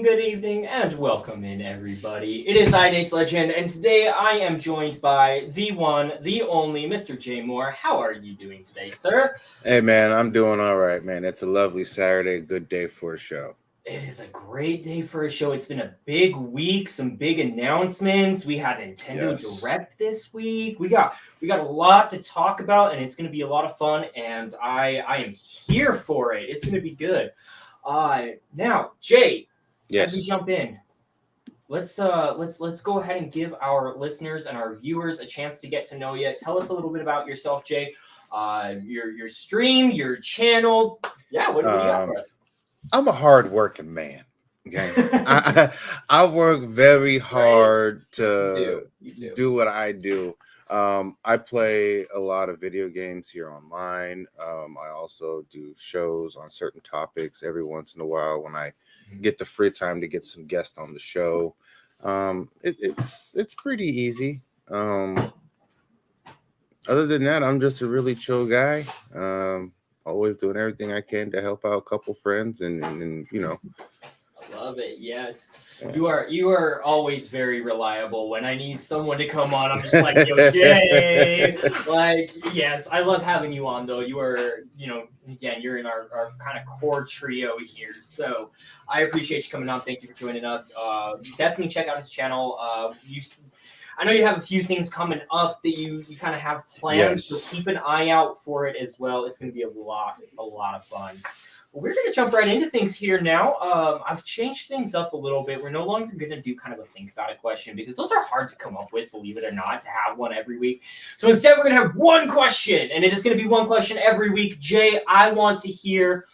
good evening, and welcome in, everybody. It is NatesLegend, and today I am joined by the one, the only Mr. J. Moore. How are you doing today, sir? Hey man, I'm doing all right, man. It's a lovely Saturday, good day for a show. It is a great day for a show. It's been a big week, some big announcements. We had Nintendo Yes. Direct this week. We got a lot to talk about, and it's going to be a lot of fun. And I am here for it. It's going to be good. Now, Jay, as we Yes. jump in, let's go ahead and give our listeners and our viewers a chance to get to know you. Tell us a little bit about yourself, Jay. Your stream, your channel. Yeah, what do you got for us? I'm a hard-working man. Okay, I work very Right? hard You to do. You do. do what I do. I play a lot of video games here online. I also do shows on certain topics every once in a while when I get the free time to get some guests on the show. It's pretty easy. Other than that, I'm just a really chill guy. Always doing everything I can to help out a couple friends and Love it. Yes. yeah. You are always very reliable. When I need someone to come on, I'm just like, yo, Jay. Like, yes, I love having you on though. You are, again, you're in our kind of core trio here. So I appreciate you coming on. Thank you for joining us. Definitely check out his channel. I know you have a few things coming up that you kind of have planned, so Yes. keep an eye out for it as well. It's going to be a lot of fun. We're going to jump right into things here now. I've changed things up a little bit. We're no longer going to do kind of a think about it question because those are hard to come up with, believe it or not, to have one every week. So instead, we're going to have one question, and it is going to be one question every week. Jay, I want to hear,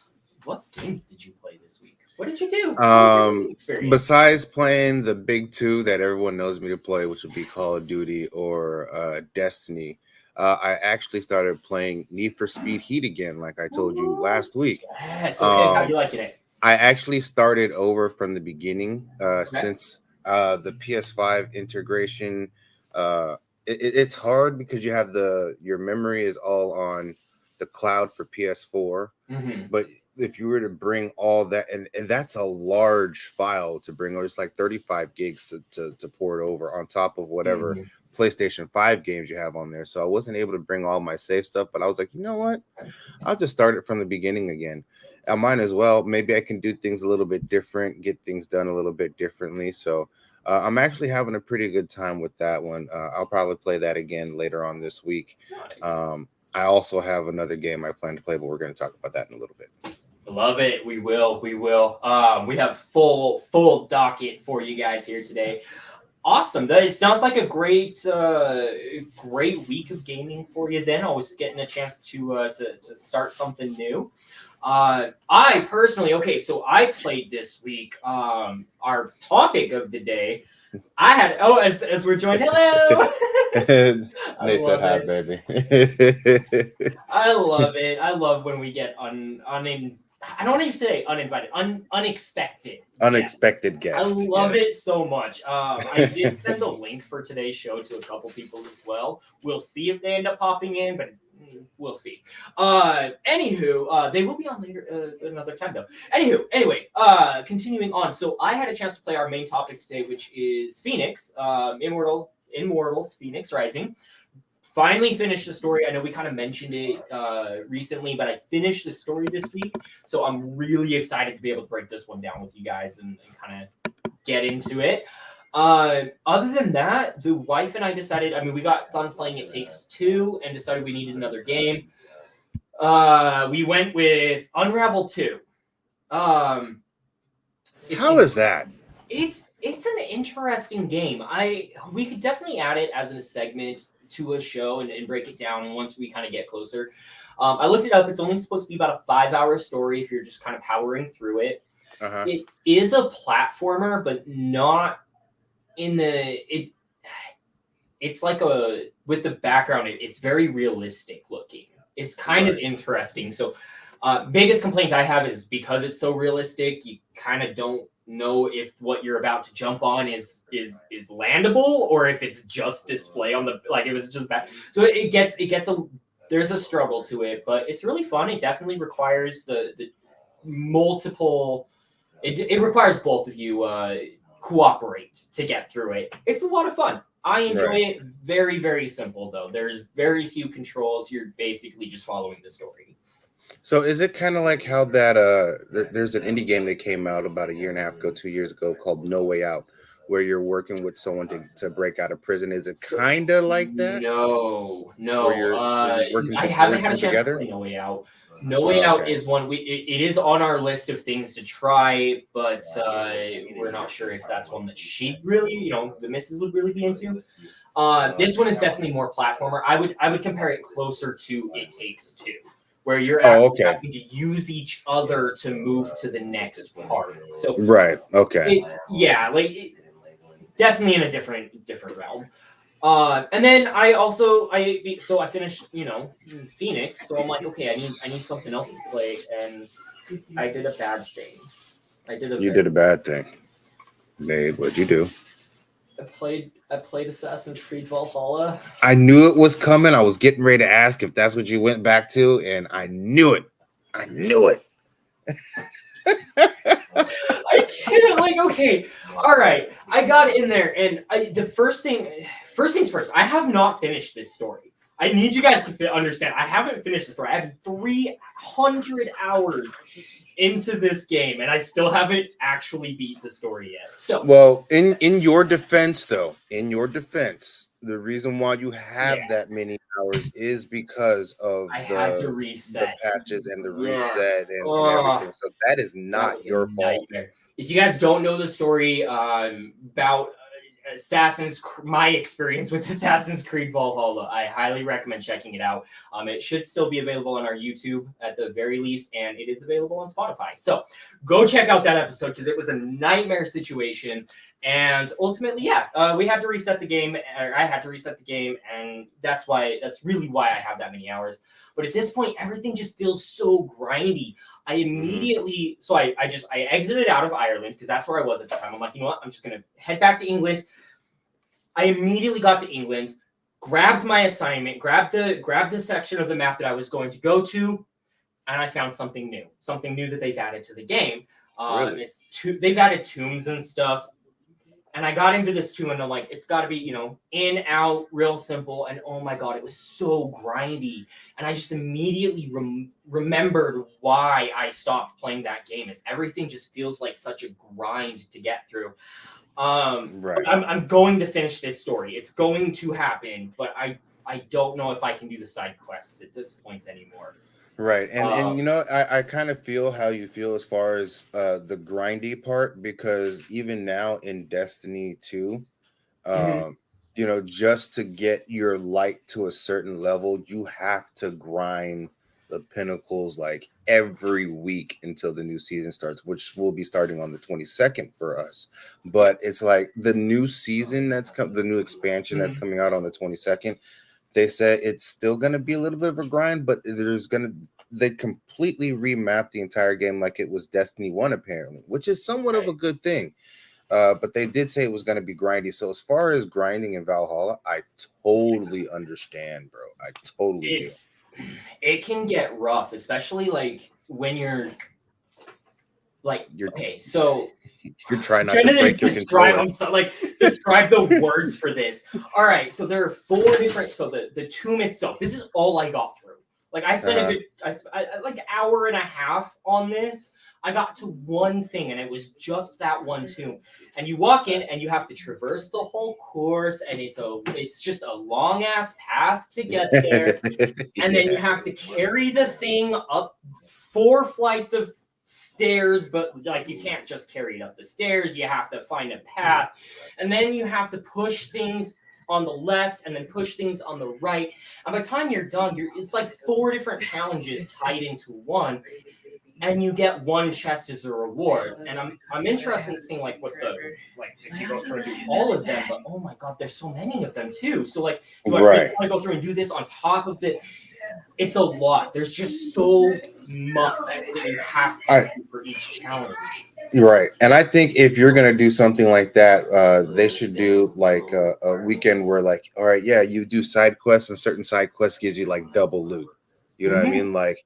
what games did you play this week? What did you do? What was your experience? Besides playing the big two that everyone knows me to play, which would be Call of Duty or Destiny, I actually started playing Need for Speed Heat again, like I told you last week. Yes. Okay. How Um, you liking it? I actually started over from the beginning Okay. since the PS5 integration. It's hard because you have your memory is all on the cloud for PS4, Mm-hmm. but if you were to bring all that, and that's a large file to bring over, it's like 35 gigs to port over on top of whatever Mm-hmm. PlayStation 5 games you have on there. So I wasn't able to bring all my save stuff, but I was like, you know what? I'll just start it from the beginning again. I might as well. Maybe I can do things a little bit different, get things done a little bit differently. So I'm actually having a pretty good time with that one. I'll probably play that again later on this week. Nice. I also have another game I plan to play, but we're going to talk about that in a little bit. Love it. We will. We will. We have full docket for you guys here today. Awesome. That it sounds like a great week of gaming for you. Then always getting a chance to start something new. I personally, okay, so I played this week. Our topic of the day. I had as we're joined. Hello. I Nate said love hi, it. baby. I love it. I love when we get I don't even say uninvited, unexpected. Unexpected I guest. love Yes. it so much. I did send a link for today's show to a couple people as well. We'll see if they end up popping in, but we'll see. Anywho, they will be on later another time though. Anyway, continuing on. So I had a chance to play our main topic today, which is Phoenix, Immortals Fenyx Rising. Finally finished the story. I know we kind of mentioned it recently, but I finished the story this week, so I'm really excited to be able to break this one down with you guys and kind of get into it. Other than that, the wife and I decided. I mean, we got done playing It Takes Two and decided we needed another game. We went with Unravel 2. How is that? It's an interesting game. We could definitely add it as a segment to a show and break it down once we kind of get closer. I looked it up. It's only supposed to be about a 5-hour story if you're just kind of powering through it. Uh-huh. It is a platformer, but not in the it's like with the background, it's very realistic looking. It's kind of interesting. So biggest complaint I have is because it's so realistic, you kind of don't know if what you're about to jump on is landable or if it's just display on the like if it's just bad. So it gets there's a struggle to it, but it's really fun. It definitely requires the multiple It requires both of you cooperate to get through it. It's a lot of fun. I enjoy it. Very, very simple though. There's very few controls. You're basically just following the story. So is it kind of like how that there's an indie game that came out about a year and a half ago, 2 years ago, called No Way Out, where you're working with someone to break out of prison? Is it So, kind of like that, no, where no. you're working I haven't had a working chance to together? play No Way Out. No Way Out Okay. is one it is on our list of things to try, but we're not sure if that's one that she'd really, the missus would really be into. This one is definitely more platformer. I would compare it closer to It Takes Two, where you're Oh, actually okay. having to use each other to move to the next part. So Right. Okay. it's definitely in a different realm. And then I finished Phoenix, so I'm like, okay, I need something else to play, and I did a bad thing. You did a bad thing, babe. What'd you do? I played Assassin's Creed Valhalla. I knew it was coming. I was getting ready to ask if that's what you went back to, and I knew it. I knew it. I can't, okay, all right. I got in there, and first things first. I have not finished this story. I need you guys to understand. I haven't finished the story. I have 300 hours into this game, and I still haven't actually beat the story yet. So, well, in your defense, though, the reason why you have that many hours is because of I had to reset the patches and the Yes. reset and everything. So that is not your fault. If you guys don't know the story about my experience with Assassin's Creed Valhalla, I highly recommend checking it out. It should still be available on our YouTube at the very least, and it is available on Spotify. So go check out that episode because it was a nightmare situation. And ultimately, we had to reset the game. Or I had to reset the game, and that's really why I have that many hours. But at this point, everything just feels so grindy. I immediately, so I exited out of Ireland because that's where I was at the time. I'm like, you know what? I'm just gonna head back to England. I immediately got to England, grabbed my assignment, grabbed the section of the map that I was going to go to, and I found something new that they've added to the game. Really? They've added tombs and stuff. And I got into this too, and I'm like, it's got to be, in, out, real simple. And oh my God, it was so grindy. And I just immediately remembered why I stopped playing that game. Is everything just feels like such a grind to get through. Right. I'm going to finish this story. It's going to happen, but I don't know if I can do the side quests at this point anymore. Right. And I kind of feel how you feel as far as the grindy part, because even now in Destiny 2, just to get your light to a certain level, you have to grind the pinnacles like every week until the new season starts, which will be starting on the 22nd for us. But it's like the new season the new expansion that's coming out on the 22nd. They said it's still going to be a little bit of a grind, but they completely remapped the entire game like it was Destiny 1, apparently, which is somewhat of a good thing. But they did say it was going to be grindy. So as far as grinding in Valhalla, I totally understand, bro. I totally do. It can get rough, especially like when you're so you're trying not to break your controller. Describe the words for this. All right, so there are 4 different. So the tomb itself. This is all I got through. Like I spent like an hour and a half on this. I got to one thing, and it was just that one tomb. And you walk in, and you have to traverse the whole course, and it's just a long ass path to get there. And then you have to carry the thing up 4 flights of stairs, but like you can't just carry it up the stairs. You have to find a path, and then you have to push things on the left and then push things on the right. And by the time you're done, it's like 4 different challenges tied into one, and you get 1 chest as a reward. And I'm interested in seeing if you go through and do all of them, but oh my God, there's so many of them too. So you want to go through and do this on top of this. It's a lot. There's just so much that you have to do for each challenge. Right. And I think if you're going to do something like that, they should do like a weekend where all right, you do side quests, and certain side quests gives you like double loot. You know what I mean? Like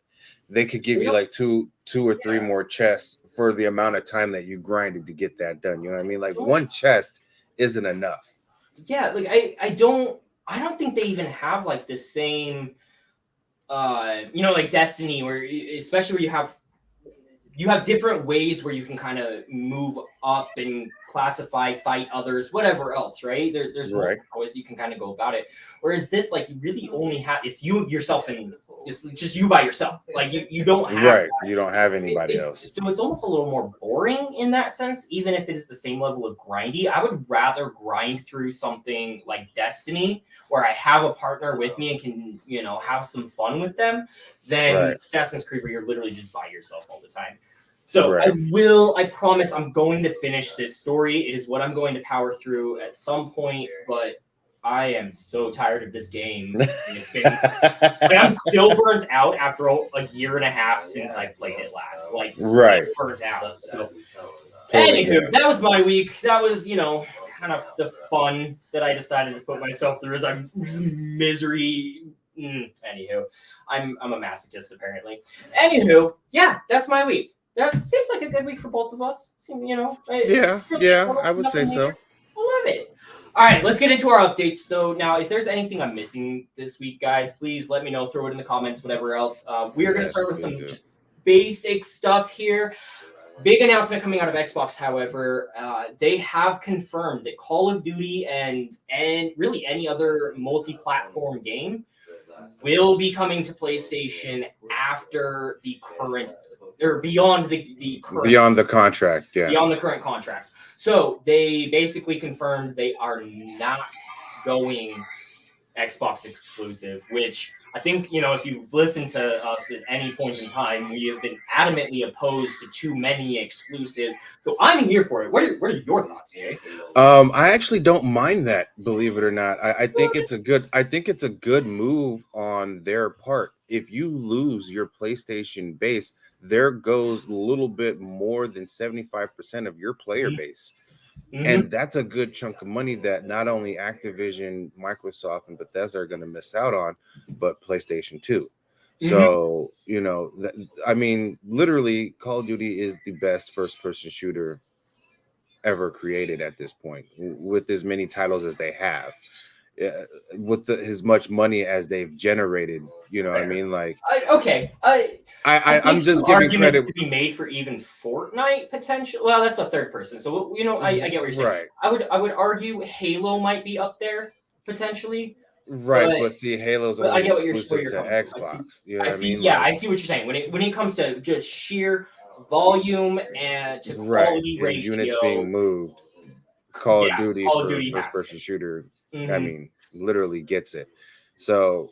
they could give you like two or 3 more chests for the amount of time that you grinded to get that done. You know what I mean? Like one chest isn't enough. Yeah, like I don't think they even have like the same like Destiny, where especially where you have different ways where you can kind of move up and classify, fight others, whatever else, right? There's Right. multiple ways you can kind of go about it. Whereas this, like, you really only have it's you yourself and it's just you by yourself. Like you don't have Right. You don't have anybody else. So it's almost a little more boring in that sense, even if it is the same level of grindy. I would rather grind through something like Destiny, where I have a partner with me and can, have some fun with them, than Assassin's Creed, where you're literally just by yourself all the time. So I promise I'm going to finish this story. It is what I'm going to power through at some point, but I am so tired of this game. I'm still burnt out after a year and a half since I played it last. Like, burnt out. So, anywho, that was my week. That was, kind of the fun that I decided to put myself through as I'm misery. Anywho, I'm a masochist apparently. Anywho, yeah, that's my week. That seems like a good week for both of us. I would say so. I love it. All right, let's get into our updates, though. Now, if there's anything I'm missing this week, guys, please let me know. Throw it in the comments, whatever else. We are going to start with some just basic stuff here. Big announcement coming out of Xbox, however. They have confirmed that Call of Duty and really any other multi-platform game will be coming to PlayStation after the current, or beyond the current, beyond the contract, beyond the current contracts. So they basically confirmed they are not going Xbox exclusive, which I think, if you've listened to us at any point in time, we have been adamantly opposed to too many exclusives. So I'm here for it. What are your thoughts, Jay? I actually don't mind that, believe it or not. I think it's a good move on their part. If you lose your PlayStation base, there goes a little bit more than 75% of your player base. And that's a good chunk of money that not only Activision, Microsoft, and Bethesda are going to miss out on, but PlayStation 2. So, literally, Call of Duty is the best first-person shooter ever created at this point, with as many titles as they have, with as much money as they've generated. You know what I mean? Like, I'm just giving credit to be made for even Fortnite potential. Well, that's the third person, so I get what you're saying. Right. I would argue Halo might be up there potentially. Right, but see, Halo's only exclusive to Xbox. You know what I mean? Yeah, I see what you're saying. When it comes to just sheer volume and to quality ratio, units being moved, Call of Duty first person shooter, literally gets it. So,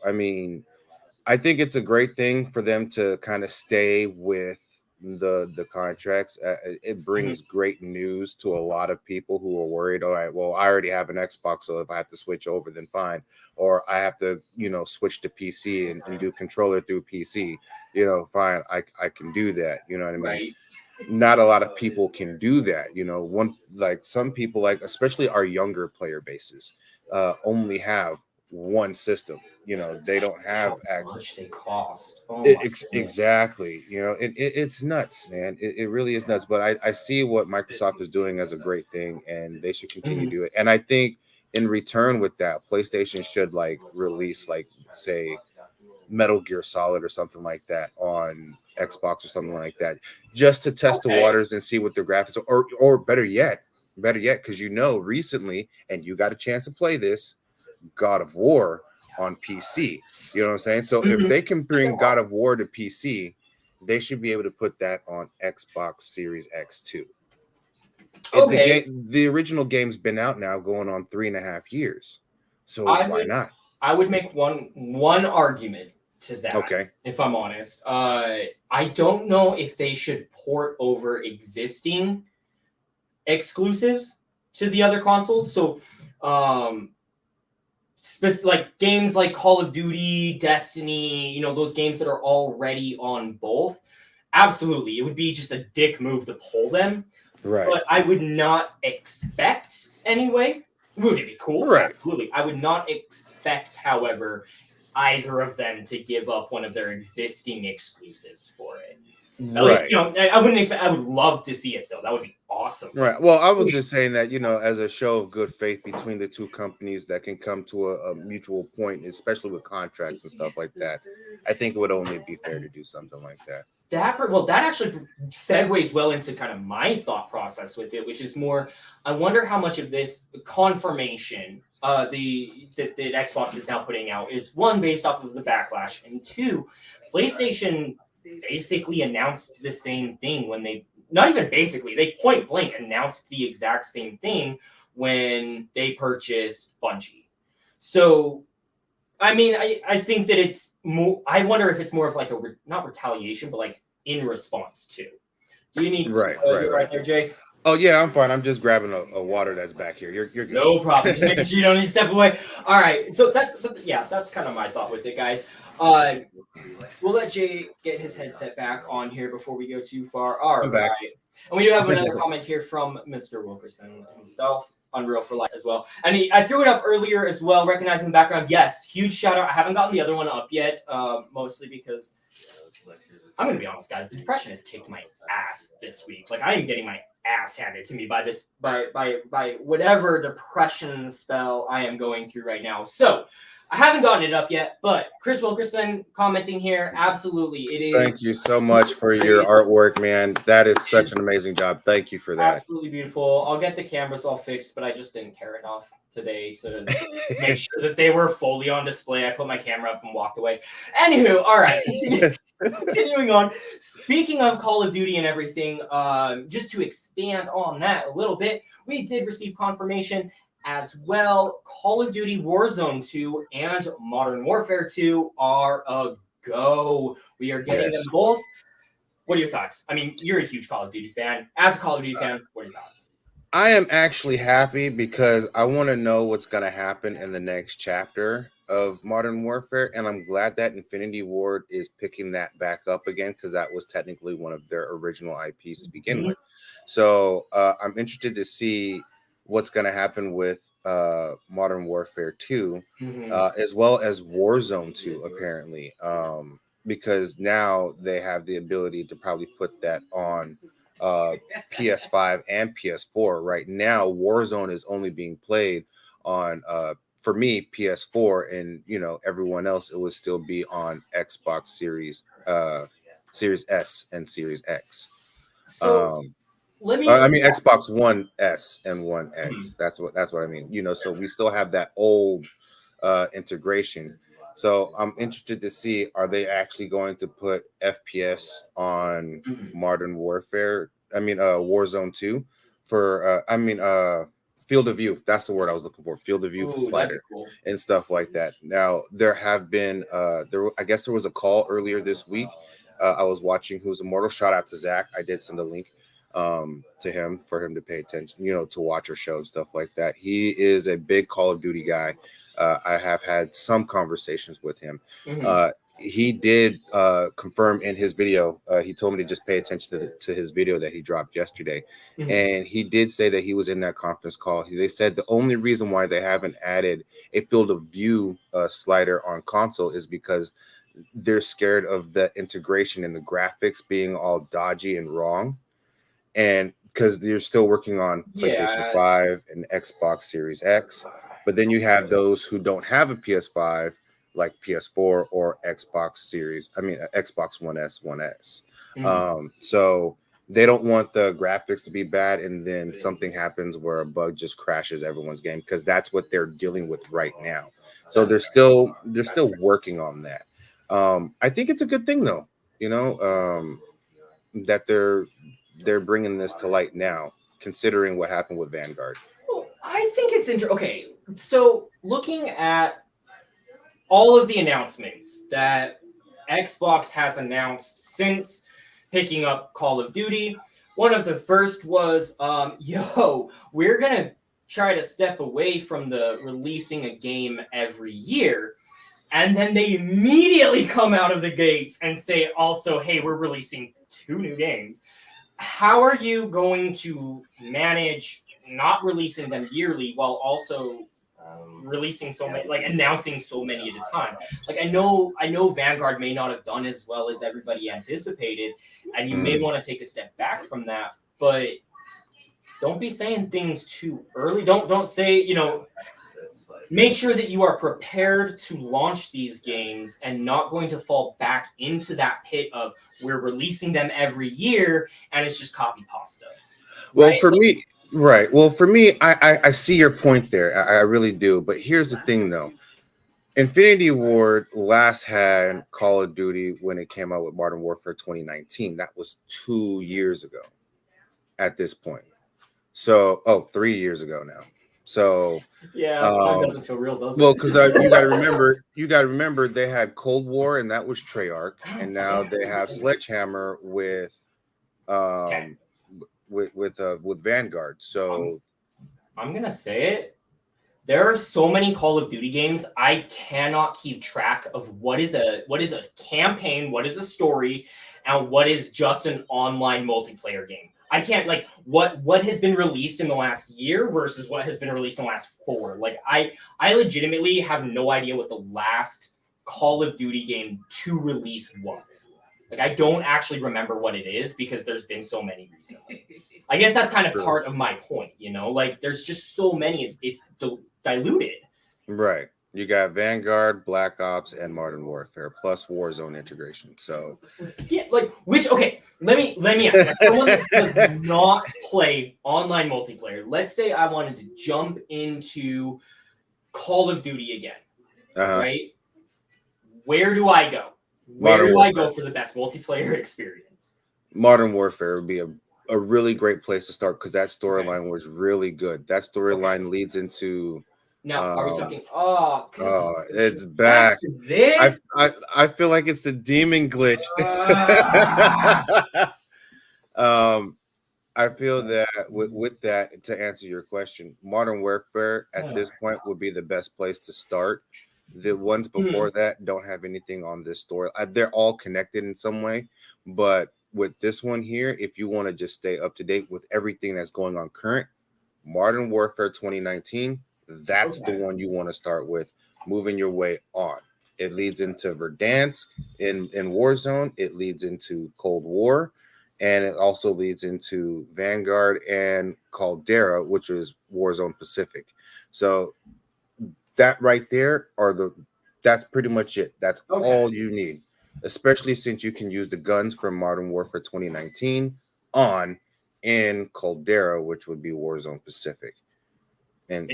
I think it's a great thing for them to kind of stay with the contracts. It brings great news to a lot of people who are worried. All right, well, I already have an Xbox, so if I have to switch over, then fine. Or I have to, switch to PC and do controller through PC. Fine, I can do that. You know what I mean? Right. Not a lot of people can do that. Some people, especially our younger player bases, only have one system. They don't have how much they cost. Exactly. It's nuts, man. It really is nuts. But I see what Microsoft is doing as a great thing, and they should continue to do it. And I think in return with that, PlayStation should release say Metal Gear Solid or something like that on Xbox or something like that, just to test the waters and see what their graphics are, or better yet, because recently, and you got a chance to play this, God of War on PC. You know what I'm saying? So if they can bring God of War to PC, they should be able to put that on Xbox Series X too. The original game's been out now going on 3.5 years. So why not? I would make one argument to that. Okay. If I'm honest. I don't know if they should port over existing exclusives to the other consoles. So like games like Call of Duty, Destiny, those games that are already on both, absolutely, it would be just a dick move to pull them. Right. But I would not expect anyway. Would it be cool? Right. Absolutely. I would not expect, however, either of them to give up one of their existing exclusives for it. At least, Right. you know, I wouldn't expect. I would love to see it though. That would be awesome. Right. Well, I was just saying that, as a show of good faith between the two companies that can come to a mutual point, especially with contracts and stuff like that, I think it would only be fair to do something like that. That actually segues well into kind of my thought process with it, which is more. I wonder how much of this confirmation, that Xbox is now putting out, is one based off of the backlash, and two, PlayStation basically announced the same thing when they not even basically they point blank announced the exact same thing when they purchased Bungie. So I mean, I think that it's more. I wonder if it's more of like not retaliation, but like in response to. Do you need Right, you right there, Jay? Oh yeah, I'm fine. I'm just grabbing a water that's back here. You're good. No problem. Just making sure you don't need to step away. All right. So that's kind of my thought with it, guys. We'll let Jay get his headset back on here before we go too far. All I'm right. back. And we do have another comment here from Mr. Wilkerson himself. Unreal for Life as well. And I threw it up earlier as well, recognizing the background. Yes, huge shout out. I haven't gotten the other one up yet, mostly because I'm going to be honest, guys. The depression has kicked my ass this week. Like, I am getting my ass handed to me by whatever depression spell I am going through right now. So, I haven't gotten it up yet, but Chris Wilkerson commenting here, absolutely, it is. Thank you so much for your artwork, man. That is such an amazing job. Thank you for that. Absolutely beautiful. I'll get the cameras all fixed, but I just didn't care enough today to make sure that they were fully on display. I put my camera up and walked away. Anywho, all right. Continuing on. Speaking of Call of Duty and everything, just to expand on that a little bit, we did receive confirmation as well. Call of Duty Warzone 2 and Modern Warfare 2 are a go. We are getting them both. What are your thoughts? I mean, you're a huge Call of Duty fan. As a Call of Duty fan, what are your thoughts? I am actually happy because I want to know what's going to happen in the next chapter of Modern Warfare, and I'm glad that Infinity Ward is picking that back up again because that was technically one of their original IPs to begin with. So I'm interested to see what's going to happen with Modern Warfare 2, as well as Warzone 2, apparently, because now they have the ability to probably put that on PS5 and PS4. Right now, Warzone is only being played on, for me, PS4, and everyone else, it would still be on Xbox Series S and Series X. So Xbox One S and One X. That's what I mean. So we still have that old integration. So I'm interested to see, are they actually going to put FPS on Modern Warfare? Warzone 2 for field of view. That's the word I was looking for. Field of view slider and stuff like that. Now there have been I guess there was a call earlier this week. I was watching who's Immortal. Shout out to Zach. I did send a link to him for him to pay attention, to watch our show and stuff like that. He is a big Call of Duty guy. I have had some conversations with him. He did confirm in his video. He told me to just pay attention to his video that he dropped yesterday. And he did say that he was in that conference call. They said the only reason why they haven't added a field of view slider on console is because they're scared of the integration and the graphics being all dodgy and wrong. And because you're still working on PlayStation 5 and Xbox Series X, but then you have those who don't have a PS5, like PS4 or Xbox One S, One S. So they don't want the graphics to be bad, and then something happens where a bug just crashes everyone's game, because that's what they're dealing with right now. So they're still working on that. I think it's a good thing, though, that they're bringing this to light now, considering what happened with Vanguard. Well, I think it's interesting. Okay, so looking at all of the announcements that Xbox has announced since picking up Call of Duty, one of the first was, we're going to try to step away from the releasing a game every year. And then they immediately come out of the gates and say also, hey, we're releasing 2 new games. How are you going to manage not releasing them yearly while also releasing so many, like announcing so many at a time. Like I know Vanguard may not have done as well as everybody anticipated, and you may want to take a step back from that, but don't be saying things too early. Don't say, make sure that you are prepared to launch these games and not going to fall back into that pit of we're releasing them every year and it's just copy pasta. Well, right? For me, right. Well, for me, I see your point there. I really do. But here's the thing, though. Infinity Ward last had Call of Duty when it came out with Modern Warfare 2019. That was 2 years ago at this point. So, 3 years ago now. So yeah, time doesn't feel real, does it? Well, because you got to remember they had Cold War and that was Treyarch, and now they have Sledgehammer with Vanguard. So I'm gonna say it. There are so many Call of Duty games I cannot keep track of what is a campaign, what is a story, and what is just an online multiplayer game. I can't, like, what has been released in the last year versus what has been released in the last 4. Like I legitimately have no idea what the last Call of Duty game to release was. Like I don't actually remember what it is because there's been so many recently. I guess that's kind of part of my point, like there's just so many, it's diluted. Right. You got Vanguard, Black Ops, and Modern Warfare, plus Warzone integration. So yeah, like let me ask. As someone that does not play online multiplayer, let's say I wanted to jump into Call of Duty again, right? Where do I go? Where do I go for the best multiplayer experience? Modern Warfare would be a really great place to start because that storyline was really good. That storyline leads into. Now, are we talking? It's back. This? I feel like it's the demon glitch. I feel that with that, to answer your question, Modern Warfare at this point would be the best place to start. The ones before that don't have anything on this story. They're all connected in some way, but with this one here, if you want to just stay up to date with everything that's going on current, Modern Warfare 2019. That's the one you want to start with, moving your way on. It leads into Verdansk in Warzone. It leads into Cold War, and it also leads into Vanguard and Caldera, which is Warzone Pacific. So that right there that's pretty much it. That's all you need, especially since you can use the guns from Modern Warfare 2019 on in Caldera, which would be Warzone Pacific. And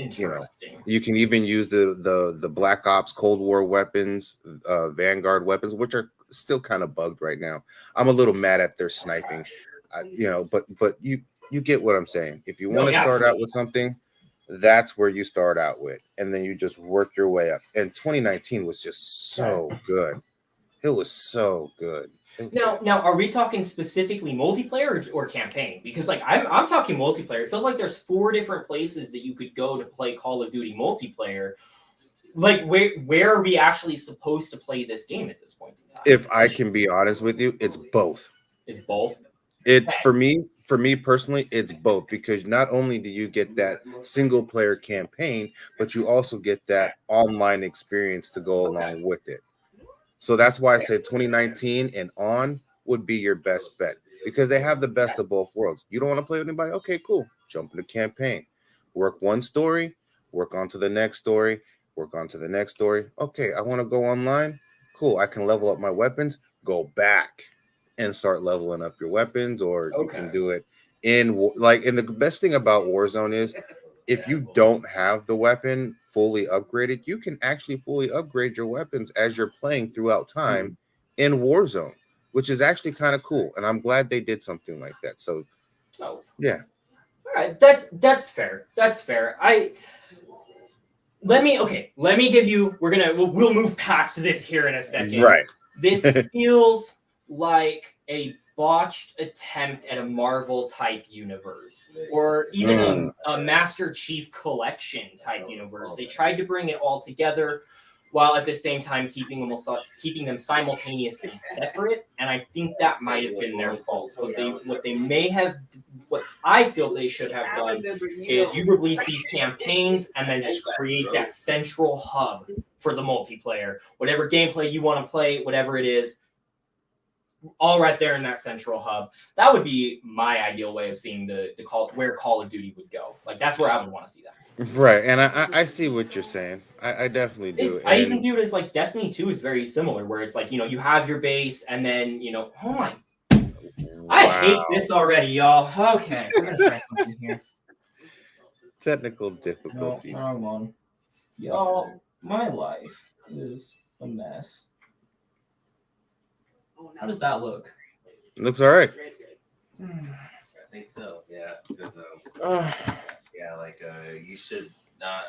you can even use the Black Ops Cold War weapons, Vanguard weapons, which are still kind of bugged right now. I'm a little mad at their sniping, but you get what I'm saying. If you want to start out with something, that's where you start out with, and then you just work your way up. And 2019 was just so good. It was so good. Now, are we talking specifically multiplayer or campaign? Because I'm talking multiplayer. It feels like there's 4 different places that you could go to play Call of Duty multiplayer. Like where are we actually supposed to play this game at this point in time? If I can be honest with you, it's both. It's both. For me personally, it's both, because not only do you get that single player campaign, but you also get that online experience to go along with it. So that's why I said 2019 and on would be your best bet, because they have the best of both worlds. You don't want to play with anybody? Okay, cool. Jump in the campaign. Work one story, work on to the next story, work on to the next story. Okay, I want to go online. Cool. I can level up my weapons. Go back and start leveling up your weapons, or you can do it and the best thing about Warzone is if you don't have the weapon fully upgraded, you can actually fully upgrade your weapons as you're playing throughout time in Warzone, which is actually kind of cool. And I'm glad they did something like that. So, yeah. All right, that's fair. That's fair. Let me give you. We'll move past this here in a second. Right. This feels like a botched attempt at a Marvel type universe, or even a Master Chief Collection type universe. They tried to bring it all together. while at the same time keeping them simultaneously separate. And I think that might have been their fault. What I feel they should have done is you release these campaigns and then just create that central hub for the multiplayer. Whatever gameplay you want to play, whatever it is, all right there in that central hub. That would be my ideal way of seeing where Call of Duty would go. Like, that's where I would want to see that. Right, and I see what you're saying. I definitely do. I even view it as like Destiny 2 is very similar, where it's like, you have your base and then, oh my. I hate this already, y'all. Okay, I'm going to try something here. Technical difficulties. No, wrong one. Y'all, my life is a mess. How does that look? It looks all right. I think so. Yeah, because you should not.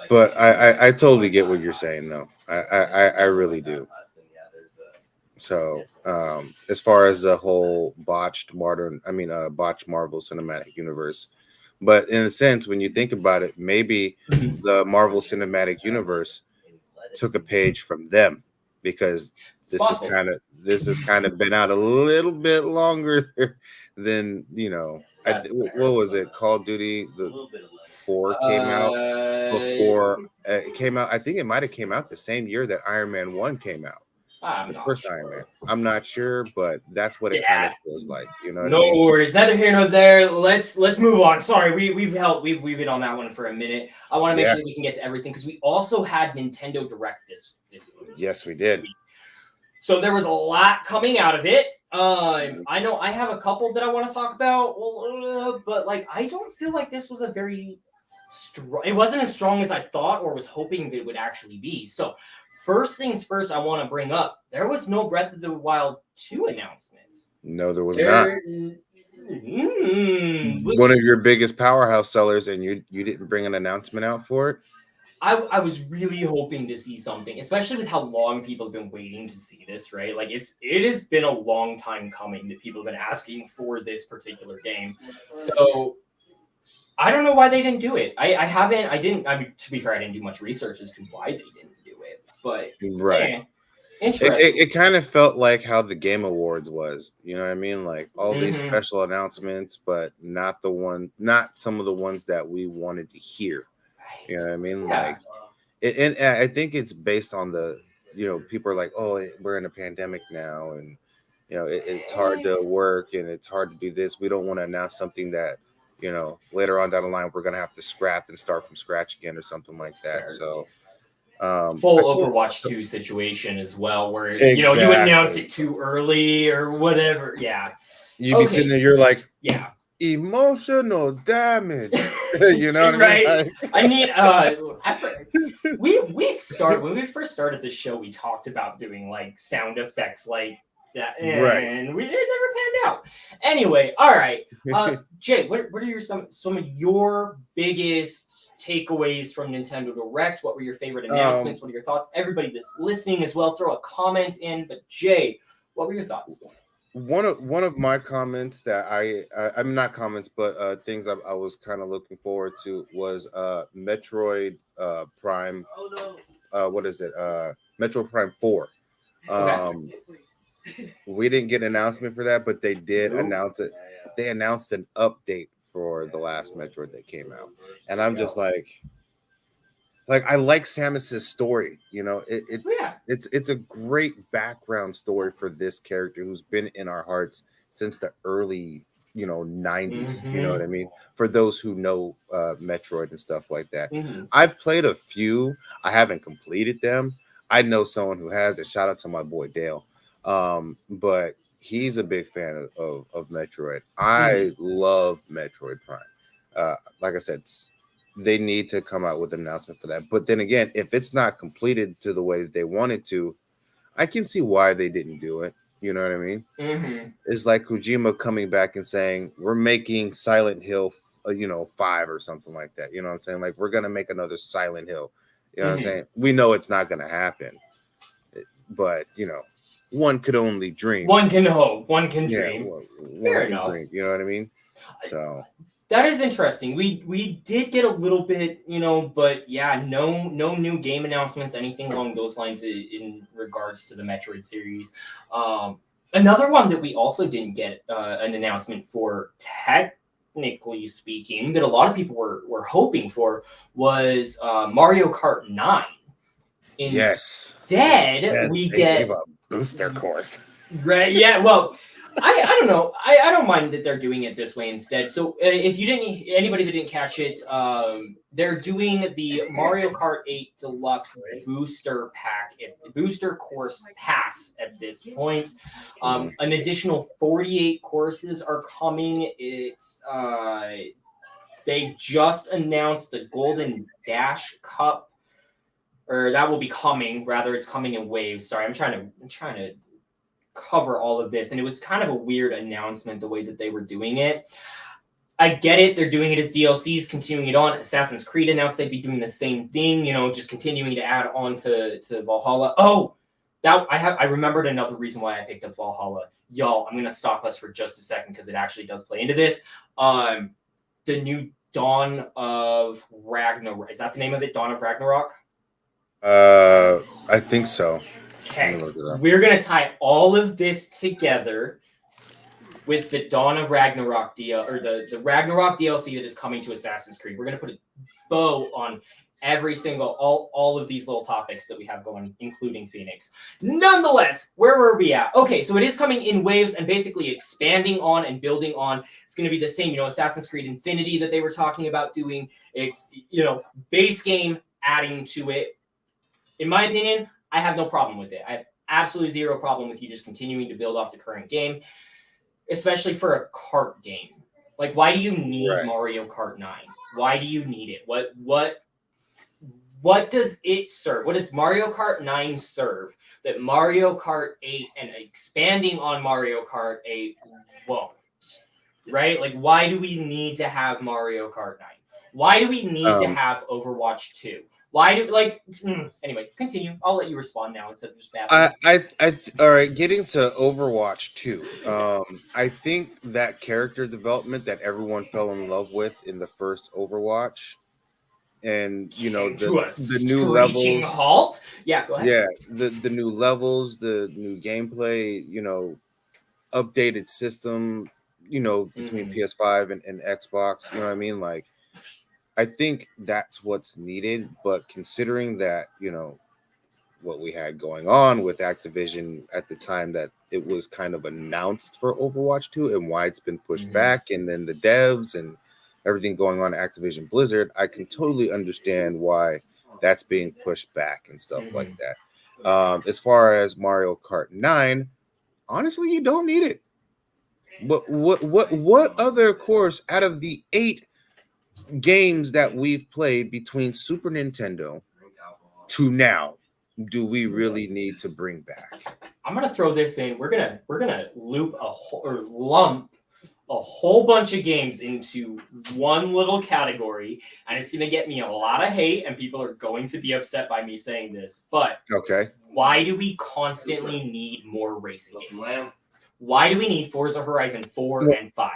But I totally get what you're saying, though. I really do. So as far as the whole botched Marvel Cinematic Universe, but in a sense, when you think about it, maybe the Marvel Cinematic Universe took a page from them, because this has kind of been out a little bit longer than what was it? Call of Duty 4 came out before it came out. I think it might have came out the same year that Iron Man 1 came out. The first Iron Man. I'm not sure, but that's what it kind of feels like. You know. No worries. Neither here nor there. Let's move on. Sorry, we've been on that one for a minute. I want to make sure that we can get to everything, because we also had Nintendo Direct this. Yes, we did. So there was a lot coming out of it. I know I have a couple that I want to talk about, but I don't feel like this was a very strong. It wasn't as strong as I thought or was hoping that it would actually be. So first things first, I want to bring up, there was no Breath of the Wild 2 announcement. No, there was not. One of your biggest powerhouse sellers, and you didn't bring an announcement out for it? I was really hoping to see something, especially with how long people have been waiting to see this, right? Like, it has been a long time coming that people have been asking for this particular game. So I don't know why they didn't do it. To be fair, I didn't do much research as to why they didn't do it. But right. Interesting. It kind of felt like how the Game Awards was, you know what I mean? Like all these special announcements, but not some of the ones that we wanted to hear. You know what I mean? Yeah. And I think it's based on the, people are like, oh, we're in a pandemic now, and it's hard to work and it's hard to do this. We don't want to announce something that, later on down the line we're gonna have to scrap and start from scratch again or something like that. So full Overwatch 2 situation as well, where you announce it too early or whatever. Yeah. You'd be sitting there, you're like, yeah. Emotional damage. You know what I mean? When we first started this show, we talked about doing sound effects like that, and it never panned out. Anyway, all right. Jay, what are some of your biggest takeaways from Nintendo Direct? What were your favorite announcements? What are your thoughts? Everybody that's listening as well, throw a comment in. But Jay, what were your thoughts? One of my comments that I'm not comments, but things I was kind of looking forward to was Metroid Prime. What is it? Metroid Prime 4. We didn't get an announcement for that, but they did announce it. They announced an update for the last Metroid that came out, and I'm just like I like Samus's story. It's a great background story for this character who's been in our hearts since the early 90s. You know what I mean? For those who know Metroid and stuff like that. I've played a few. I haven't completed them. I know someone who has it. Shout out to my boy Dale. But he's a big fan of Metroid. I love Metroid Prime. Like I said, they need to come out with an announcement for that. But then again, if it's not completed to the way that they wanted to, I can see why they didn't do it. You know what I mean? It's like Kojima coming back and saying, we're making Silent Hill, 5 or something like that. You know what I'm saying? Like, we're going to make another Silent Hill. You know what I'm saying? We know it's not going to happen. But, one could only dream. One can hope. One can dream. One can dream. You know what I mean? So That is interesting. We did get a little bit, but yeah, no new game announcements, anything along those lines in regards to the Metroid series. Another one that we also didn't get an announcement for, technically speaking, that a lot of people were hoping for was Mario Kart 9. Yes. Instead, we they get gave a booster course. right. Yeah. Well, I don't know. I don't mind that they're doing it this way instead. So if you didn't, anybody that didn't catch it, they're doing the Mario Kart 8 Deluxe Booster Pack, Booster Course Pass at this point. An additional 48 courses are coming. It's they just announced the Golden Dash Cup, or that will be coming. Rather, it's coming in waves. Sorry, I'm trying to cover all of this, and it was kind of a weird announcement the way that they were doing it. I get it, they're doing it as DLCs, continuing it on. Assassin's Creed announced they'd be doing the same thing, just continuing to add on to Valhalla. Oh, I remembered another reason why I picked up Valhalla. Y'all, I'm gonna stop us for just a second because it actually does play into this. The new Dawn of Ragnarok, is that the name of it? Dawn of Ragnarok? I think so. Okay, we're going to tie all of this together with the Dawn of Ragnarok or the Ragnarok DLC that is coming to Assassin's Creed. We're going to put a bow on every single, all of these little topics that we have going, including Phoenix. Nonetheless, where were we at? Okay, so it is coming in waves and basically expanding on and building on. It's going to be the same, Assassin's Creed Infinity that they were talking about doing. It's, base game, adding to it. In my opinion, I have no problem with it. I have absolutely zero problem with you just continuing to build off the current game, especially for a kart game. Like, why do you need Mario Kart 9? Why do you need it? What does it serve? What does Mario Kart 9 serve that Mario Kart 8 and expanding on Mario Kart 8 won't? Right? Like, why do we need to have Mario Kart 9? Why do we need to have Overwatch 2? Why do anyway? Continue. I'll let you respond now instead of just babbling. All right. Getting to Overwatch 2. I think that character development that everyone fell in love with in the first Overwatch, and the new levels. Halt. Yeah, go ahead. Yeah, the new levels, the new gameplay. Updated system. Between PS5 and Xbox. You know what I mean? Like, I think that's what's needed, but considering that, what we had going on with Activision at the time that it was kind of announced for Overwatch 2 and why it's been pushed back, and then the devs and everything going on at Activision Blizzard, I can totally understand why that's being pushed back and stuff like that. As far as Mario Kart 9, honestly, you don't need it. But what other course out of the 8 games that we've played between Super Nintendo to now do we really need to bring back? I'm gonna throw this in. We're gonna lump a whole bunch of games into one little category, and it's gonna get me a lot of hate, and people are going to be upset by me saying this. But why do we constantly need more racing games? Why do we need Forza Horizon 4 and 5?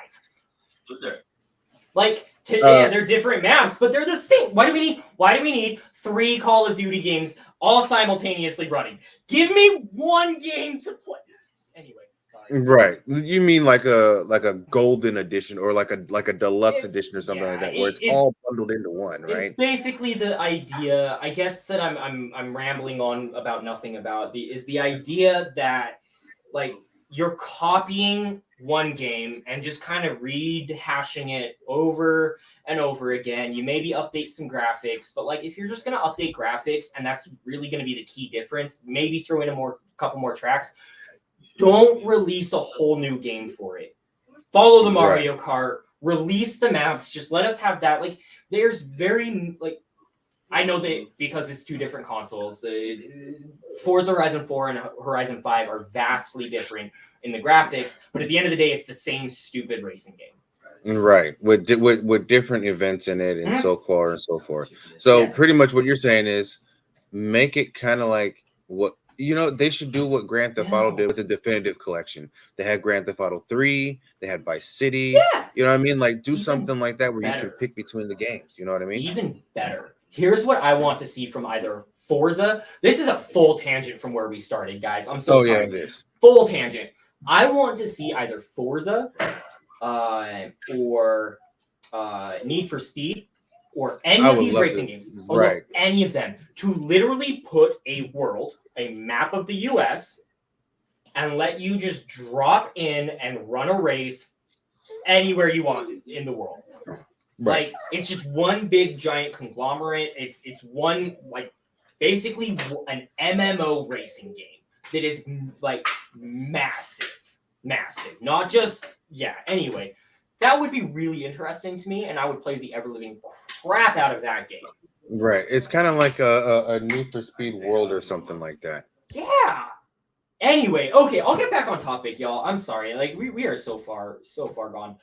Like, they're different maps, but they're the same. Why do we need 3 Call of Duty games all simultaneously running? Give me one game to play. Anyway, sorry. Right. You mean like a golden edition or like a deluxe edition or something like that, where it's all bundled into one, right? It's basically the idea, I guess, that I'm rambling on about nothing about is the idea that, like, you're copying one game and just kind of rehashing it over and over again. You maybe update some graphics, but like, if you're just going to update graphics and that's really going to be the key difference, maybe throw in a couple more tracks. Don't release a whole new game for it. Follow the Mario Kart, release the maps. Just let us have that. Like, there's I know that because it's 2 different consoles, Forza Horizon 4 and Horizon 5 are vastly different in the graphics, but at the end of the day, it's the same stupid racing game. Right, with different events in it and so far and so forth. So pretty much what you're saying is make it kind of like what You know, they should do what Grand Theft Auto No. did with the Definitive Collection. They had Grand Theft Auto 3, they had Vice City. Yeah. You know what I mean? Like, do Even something like that where you better. can pick between the games. You know what I mean? Even better. Here's what I want to see from either Forza. This is a full tangent from where we started, guys. I'm so sorry. Yeah, it is. Full tangent. I want to see either Forza or Need for Speed or any of these racing games, right? Any of them, to literally put a world, a map of the U.S., and let you just drop in and run a race anywhere you want in the world. Right. Like, it's just one big giant conglomerate. It's one, like, basically an MMO racing game that is like massive. Not just, yeah. Anyway, that would be really interesting to me, and I would play the ever living crap out of that game. Right. It's kind of like a Need for Speed world or something like that. Yeah. Anyway, okay, I'll get back on topic, y'all. I'm sorry. Like, we are so far gone.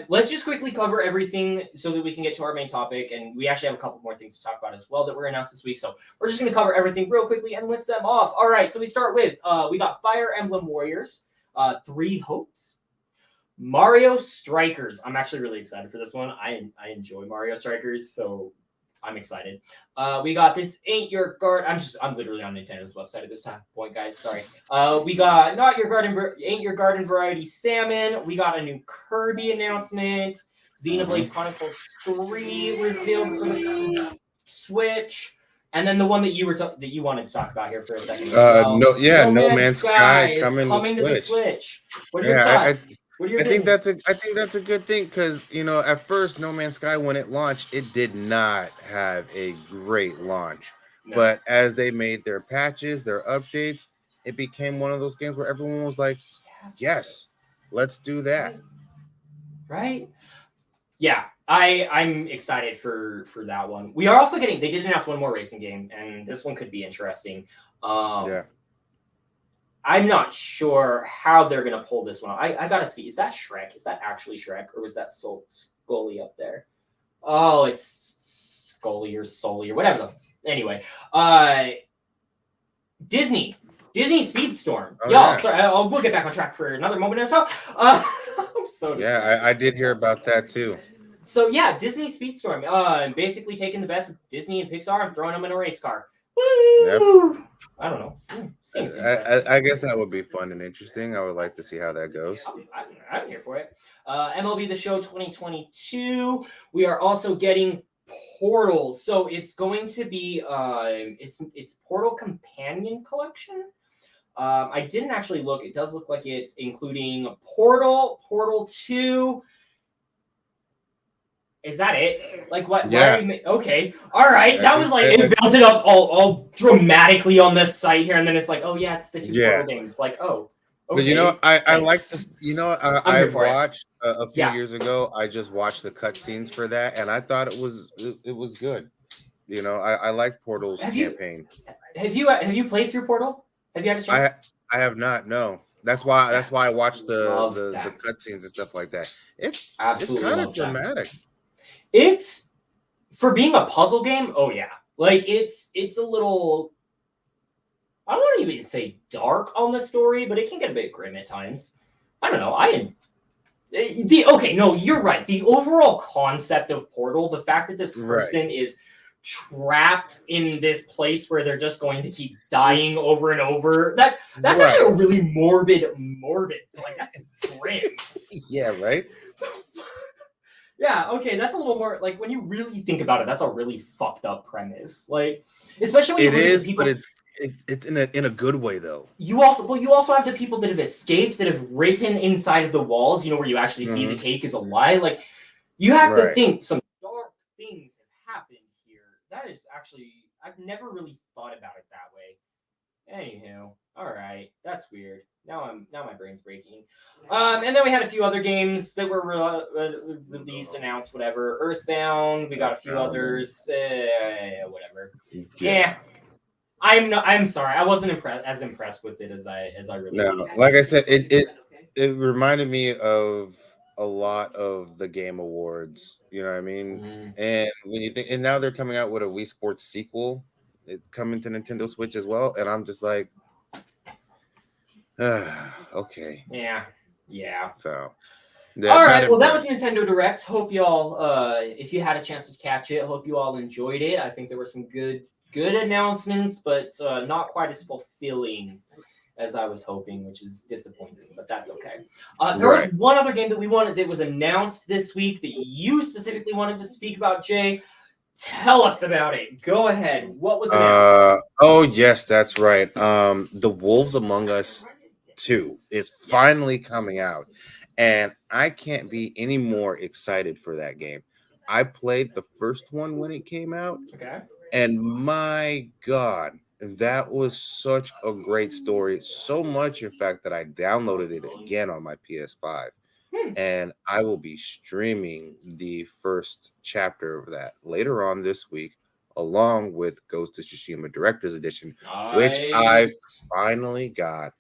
Let's just quickly cover everything so that we can get to our main topic. And we actually have a couple more things to talk about as well that were announced this week. So we're just going to cover everything real quickly and list them off. All right, so we start with, we got Fire Emblem Warriors, 3 Hopes, Mario Strikers. I'm actually really excited for this one. I enjoy Mario Strikers, so I'm excited. We got This Ain't Your Garden. I'm literally on Nintendo's website at this point, guys. Sorry. We got Ain't Your Garden Variety Salmon. We got a new Kirby announcement. Xenoblade Chronicles 3 revealed for the Switch. And then the one that you wanted to talk about here for a second. No Man's Sky coming to the Switch. What are your thoughts? I think that's a good thing because, you know, at first No Man's Sky, when it launched, it did not have a great launch. No. But as they made their patches, their updates, it became one of those games where everyone was like, yes, let's do that. Right? Yeah, I'm excited for that one. We are also they did announce one more racing game, and this one could be interesting. Yeah. I'm not sure how they're going to pull this one off. I got to see. Is that Shrek? Is that actually Shrek? Or was that Scully up there? Oh, it's Scully or Sully or whatever. Anyway. Disney Speedstorm. Y'all, sorry. We'll get back on track for another moment or so. I'm so distracted. Yeah, I did hear about that too. So, yeah, Disney Speedstorm. Basically taking the best of Disney and Pixar and throwing them in a race car. Woo! Yep. I don't know. I guess that would be fun and interesting. I would like to see how that goes. I'm here for it. MLB The Show 2022. We are also getting Portal. So it's going to be it's Portal Companion Collection. I didn't actually look. It does look like it's including Portal, Portal 2. Is that it? Like what? Yeah. Okay. All right. That was like it built it up all dramatically on this site here, and then it's like, oh yeah, it's the 2 Portal games. Like, oh. Okay, but you know, I like this. You know, I watched a few years ago. I just watched the cutscenes for that, and I thought it was good. You know, I like Portal's campaign. Have you played through Portal? Have you had a chance? I have not. No. That's why I watched the cutscenes and stuff like that. It's kind of dramatic. It's for being a puzzle game. Oh yeah, like it's a little. I don't want to even say dark on the story, but it can get a bit grim at times. I don't know. You're right. The overall concept of Portal, the fact that this person is trapped in this place where they're just going to keep dying over and over. That's actually a really morbid. Like that's grim. Yeah. Right. Yeah, okay, that's a little more like when you really think about it, that's a really fucked up premise. Like, especially when but it's in a good way though. You also have the people that have escaped, that have risen inside of the walls, you know, where you actually see the cake is a lie. Like, you have to think some dark things have happened here. That is actually, I've never really thought about it that way. Anywho, all right, that's weird. Now my brain's breaking. And then we had a few other games that were released, announced, whatever. Earthbound. We got a few others. Whatever. Yeah. I'm sorry. I wasn't as impressed with it as I really. No, like I said, it reminded me of a lot of the Game Awards. You know what I mean? And when you think, and now they're coming out with a Wii Sports sequel. it coming to Nintendo Switch as well, and I'm just like, okay. Yeah. So, All right. not Well, that was impressed. Nintendo Direct. Hope y'all, if you had a chance to catch it, hope you all enjoyed it. I think there were some good announcements, but not quite as fulfilling as I was hoping, which is disappointing, but that's okay. There was Right. one other game that was announced this week that you specifically wanted to speak about, Jay. Tell us about it. Go ahead. What was announced? Oh yes, that's right. The Wolves Among Us 2 is finally coming out, and I can't be any more excited for that game. I played the first one when it came out, Okay. and my God, that was such a great story. So much, in fact, that I downloaded it again on my PS5. And I will be streaming the first chapter of that later on this week, along with Ghost of Tsushima Director's Edition, which I Nice. finally got.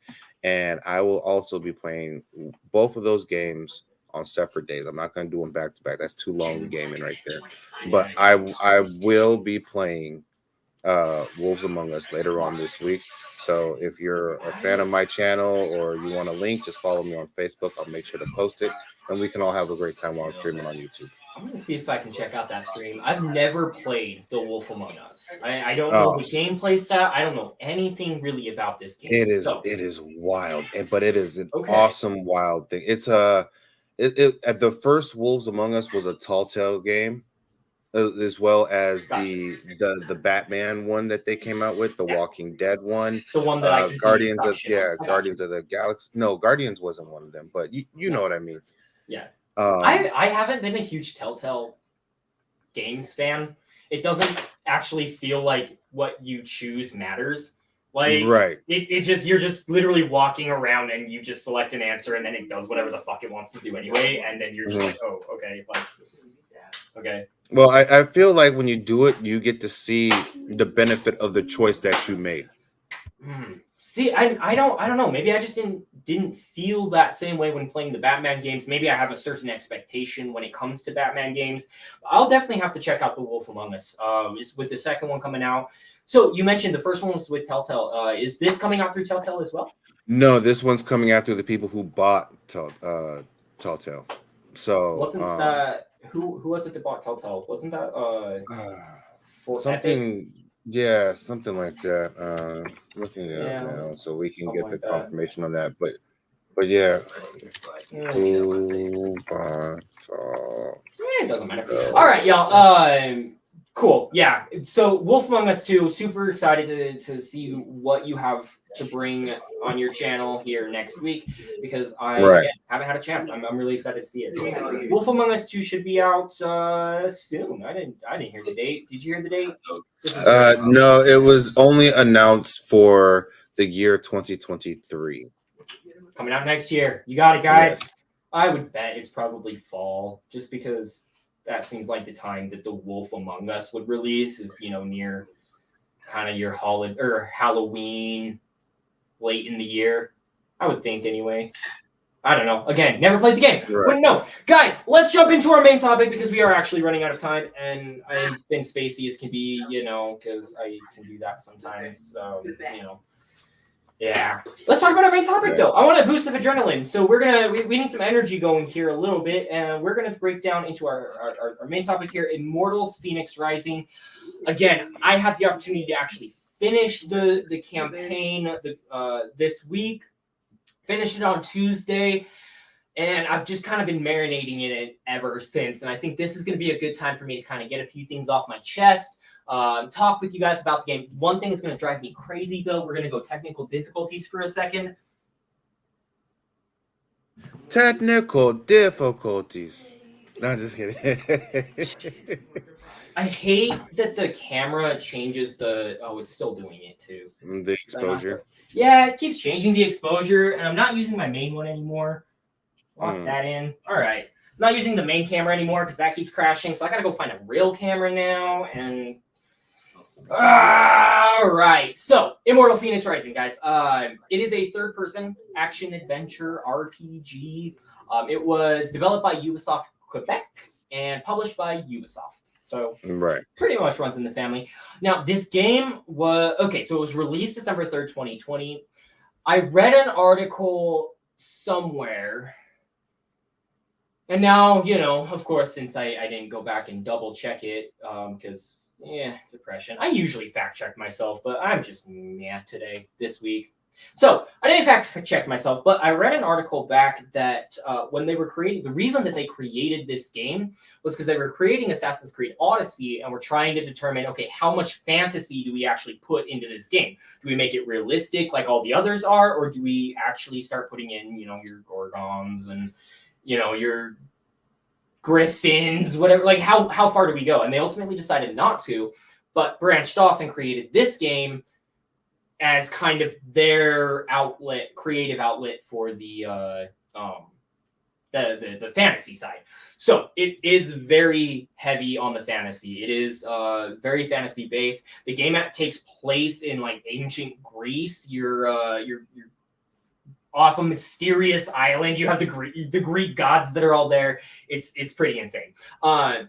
And I will also be playing both of those games on separate days. I'm not going to do them back to back. That's too long of gaming right there. But I will be playing Wolves Among Us later on this week. So if you're a fan of my channel or you want a link, just follow me on Facebook. I'll make sure to post it, and we can all have a great time while I'm streaming on YouTube. I'm gonna see if I can check out that stream. I've never played The Wolf Among Us. I don't know Oh, the gameplay style. I don't know anything really about this game. So, it is wild, but it is an okay. awesome wild thing. It's at the first Wolves Among Us was a Telltale game, as well as Gotcha. the Batman one that they came out with, the Yeah. Walking Dead one, The one that I continue to Guardians talk of shit on. I got Guardians you. of the Galaxy. No, Guardians wasn't one of them, but you know what I mean. Yeah. Um, I haven't been a huge Telltale games fan. It doesn't actually feel like what you choose matters. Like right. it just you're just literally walking around and you just select an answer and then it does whatever the fuck it wants to do anyway, and then you're just like, oh, okay, like okay. Well, I feel like when you do it, you get to see the benefit of the choice that you made. See, I don't know. Maybe I just didn't feel that same way when playing the Batman games. Maybe I have a certain expectation when it comes to Batman games. I'll definitely have to check out The Wolf Among Us. With the second one coming out. So you mentioned the first one was with Telltale. Is this coming out through Telltale as well? No, this one's coming out through the people who bought Telltale. So Wasn't who was it that bought Telltale? Wasn't that for something? Epic? Yeah, something like that. Looking it up now, so we can get the confirmation on that. But yeah, who bought it doesn't matter. All right, y'all. Cool. Yeah. So Wolf Among Us 2, super excited to see what you have to bring on your channel here next week, because I haven't had a chance. I'm really excited to see it. So Wolf Among Us 2 should be out soon. I didn't hear the date. Did you hear the date? No, it was only announced for the year 2023. Coming out next year. You got it, guys. Yeah. I would bet it's probably fall, just because that seems like the time that the Wolf Among Us would release is, near kind of your holiday or Halloween, late in the year. I would think anyway. I don't know. Again, never played the game. Right. Wouldn't know. Guys, let's jump into our main topic because we are actually running out of time, and I've been spacey as can be, because I can do that sometimes. Yeah. Let's talk about our main topic, though. I want a boost of adrenaline. So we need some energy going here a little bit, and we're going to break down into our main topic here, Immortal Fenyx Rising. Again, I had the opportunity to actually finish the campaign this week. Finished it on Tuesday, and I've just kind of been marinating in it ever since. And I think this is going to be a good time for me to kind of get a few things off my chest. Talk with you guys about the game. One thing is going to drive me crazy, though. We're going to go technical difficulties for a second. Technical difficulties. No, just kidding. I hate that the camera changes the... Oh, it's still doing it, too. The exposure. Yeah, it keeps changing the exposure, and I'm not using my main one anymore. Lock that in. All right. I'm not using the main camera anymore because that keeps crashing, so I got to go find a real camera now, and... All right, so Immortal Fenyx Rising, guys. It is a third-person action-adventure RPG. It was developed by Ubisoft Quebec and published by Ubisoft. So Right. pretty much runs in the family. Now, this game was okay. So it was released December 3rd, 2020. I read an article somewhere. And now, of course, since I didn't go back and double check it, because, depression. I usually fact check myself, but I'm just meh this week. So I didn't fact check myself, but I read an article back that when they were creating, the reason that they created this game was because they were creating Assassin's Creed Odyssey and were trying to determine, okay, how much fantasy do we actually put into this game? Do we make it realistic like all the others are, or do we actually start putting in, your Gorgons and your Griffins, whatever, like how far do we go? And they ultimately decided not to, but branched off and created this game as kind of their creative outlet for the fantasy side. So it is very heavy on the fantasy. It is very fantasy based. The game takes place in like ancient Greece. You're off a mysterious island. You have the Greek gods that are all there. It's pretty insane.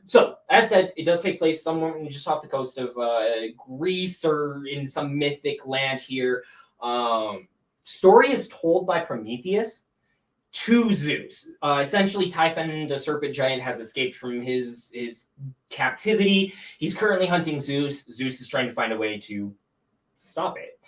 So as said, it does take place somewhere just off the coast of Greece or in some mythic land here. Story is told by Prometheus to Zeus. Essentially, Typhon, the serpent giant, has escaped from his captivity. He's currently hunting Zeus. Zeus is trying to find a way to stop it.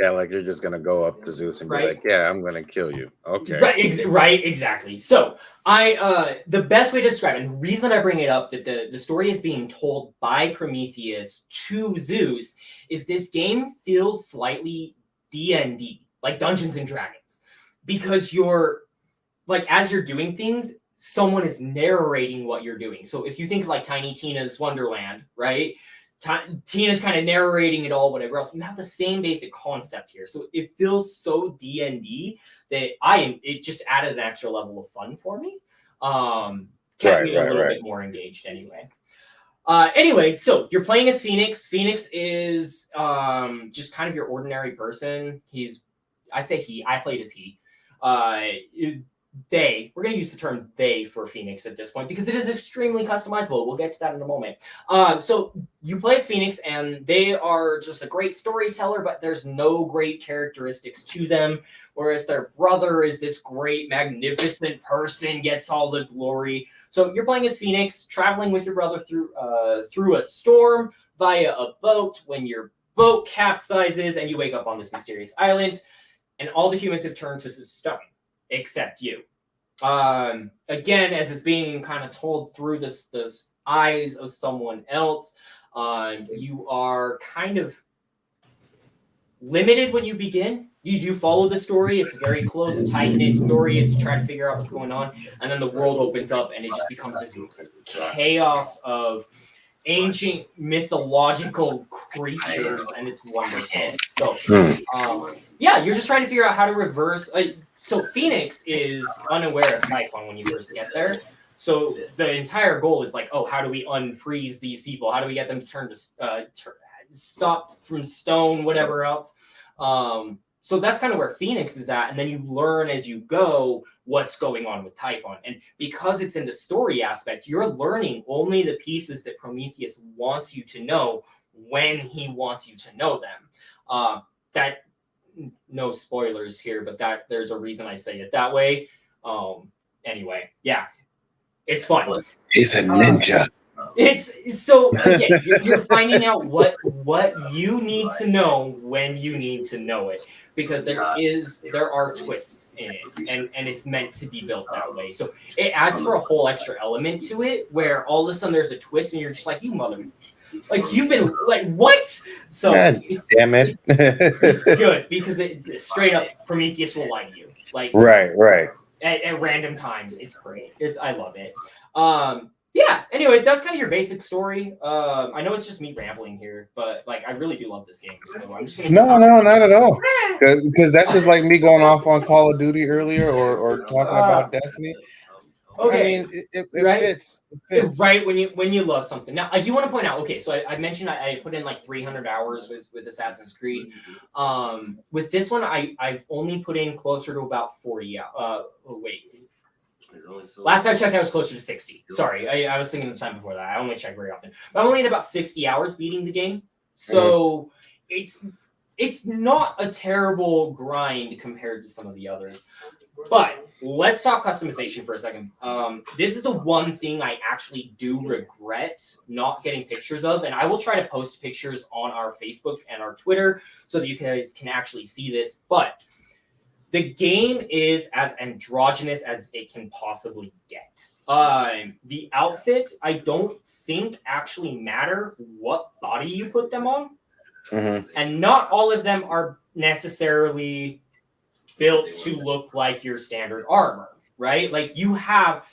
Yeah, like you're just gonna go up to Zeus and be like, "Yeah, I'm gonna kill you." Okay. Right, exactly. So the best way to describe it, and the reason I bring it up that the story is being told by Prometheus to Zeus, is this game feels slightly D&D, like Dungeons and Dragons, because you're like as you're doing things, someone is narrating what you're doing. So if you think of like Tiny Tina's Wonderland, right? Tina's kind of narrating it all, whatever else. You have the same basic concept here, so it feels so D&D that it just added an extra level of fun for me. Kept me a little bit more engaged, anyway. Anyway, so you're playing as Fenyx. Fenyx is just kind of your ordinary person. I played as he. We're going to use the term they for Fenyx at this point because it is extremely customizable. We'll get to that in a moment. So you play as Fenyx, and they are just a great storyteller, but there's no great characteristics to them, whereas their brother is this great, magnificent person, gets all the glory. So you're playing as Fenyx, traveling with your brother through a storm via a boat when your boat capsizes and you wake up on this mysterious island, and all the humans have turned to stone. Except you. Again, as it's being kind of told through this eyes of someone else, you are kind of limited when you begin. You do follow the story. It's a very close, tight-knit story as you try to figure out what's going on. And then the world opens up and it just becomes this chaos of ancient mythological creatures, and it's wonderful. So, you're just trying to figure out how to reverse... So Fenyx is unaware of Typhon when you first get there. So the entire goal is like, oh, how do we unfreeze these people? How do we get them to turn to stop from stone, whatever else? So that's kind of where Fenyx is at. And then you learn as you go what's going on with Typhon. And because it's in the story aspect, you're learning only the pieces that Prometheus wants you to know when he wants you to know them. No spoilers here, but there's a reason I say it that way. Anyway, yeah, it's fun. He's a ninja. It's so again, you're finding out what you need to know when you need to know it, because there are twists in it, and it's meant to be built that way. So it adds for a whole extra element to it, where all of a sudden there's a twist, and you're just like, you mother. Like you've been like what? So damn it! It's good because it straight up Prometheus will lie to you. Like right. At random times, it's great. I love it. Anyway, that's kind of your basic story. I know it's just me rambling here, but like I really do love this game. So I'm just gonna no, not at all. Because that's just like me going off on Call of Duty earlier or talking about Destiny. Okay. I mean, it fits. It fits. Right when you love something. Now, I do want to point out. Okay, so I mentioned I put in like 300 hours with Assassin's Creed. With this one, I've only put in closer to about 40. Last I checked, I was closer to 60. Sorry, I was thinking of the time before that. I only check very often. But I'm only at about 60 hours beating the game. So it's not a terrible grind compared to some of the others. But let's talk customization for a second. This is the one thing I actually do regret not getting pictures of, and I will try to post pictures on our Facebook and our Twitter so that you guys can actually see this. But the game is as androgynous as it can possibly get. The outfits, I don't think actually matter what body you put them on. And not all of them are necessarily built to look like your standard armor, right? Like you have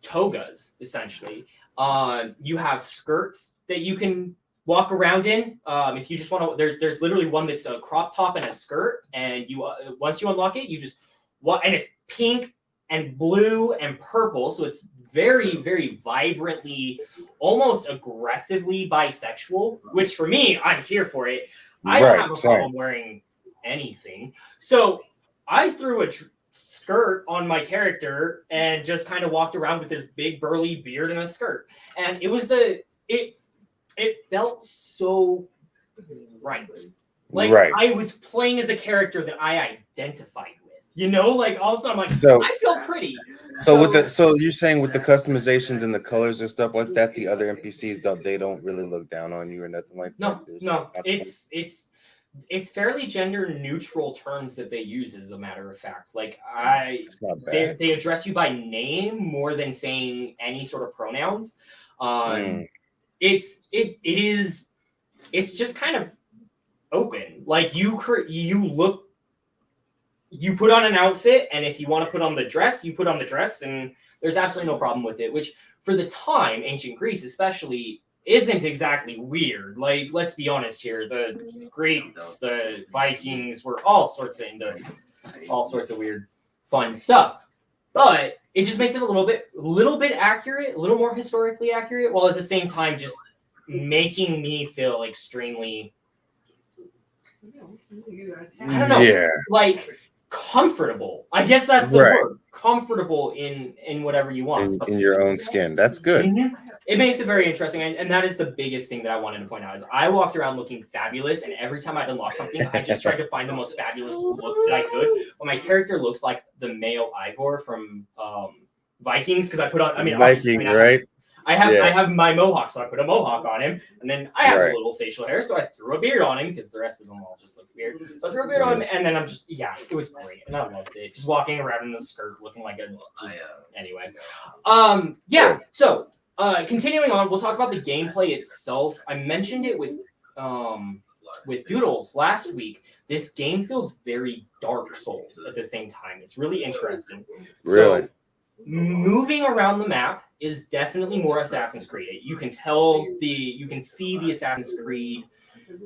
togas, essentially. You have skirts that you can walk around in. If you just want to, there's literally one that's a crop top and a skirt, and you once you unlock it, you just and it's pink and blue and purple, so it's very, very vibrantly, almost aggressively bisexual. Which for me, I'm here for it. I don't have a problem wearing anything, so I threw a skirt on my character and just kind of walked around with this big burly beard and a skirt, and it felt so right. Like I was playing as a character that I identified with. You know, like also I'm like, I feel pretty. So you're saying with the customizations and the colors and stuff like that, the other NPCs don't really look down on you or nothing like that? No. It's fairly gender neutral terms that they use, as a matter of fact. Like they address you by name more than saying any sort of pronouns. It's just kind of open. Like you put on an outfit, and if you want to put on the dress, you put on the dress, and there's absolutely no problem with it. Which for the time, ancient Greece especially, isn't exactly weird. Like, let's be honest here. The Greeks, the Vikings were all sorts of weird, fun stuff. But it just makes it a little bit accurate, a little more historically accurate, while at the same time just making me feel extremely, I don't know, like comfortable. I guess that's the word. Comfortable in whatever you want. In your own skin. That's good. It makes it very interesting, and that is the biggest thing that I wanted to point out. Is I walked around looking fabulous, and every time I'd unlock something, I just tried to find the most fabulous look that I could. But my character looks like the male Ivor from Vikings, because I put on. Vikings, right? I have my mohawk, so I put a mohawk on him, and then I have a little facial hair, so I threw a beard on him because the rest of them all just look weird. So I threw a beard on him, and then I'm just it was great, and I loved it. Just walking around in the skirt, looking like anyway. So. Continuing on, we'll talk about the gameplay itself. I mentioned it with Doodles last week. This game feels very Dark Souls at the same time. It's really interesting. Really? So, moving around the map is definitely more Assassin's Creed. You can see the Assassin's Creed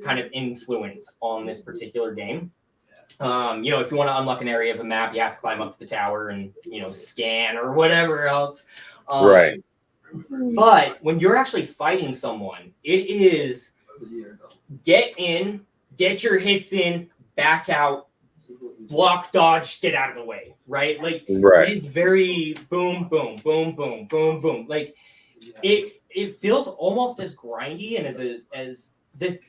kind of influence on this particular game. If you want to unlock an area of a map, you have to climb up to the tower and scan or whatever else. But when you're actually fighting someone, it is get in, get your hits in, back out, block, dodge, get out of the way, right? Like it is very boom, boom, boom, boom, boom, boom. Like it feels almost as grindy and as the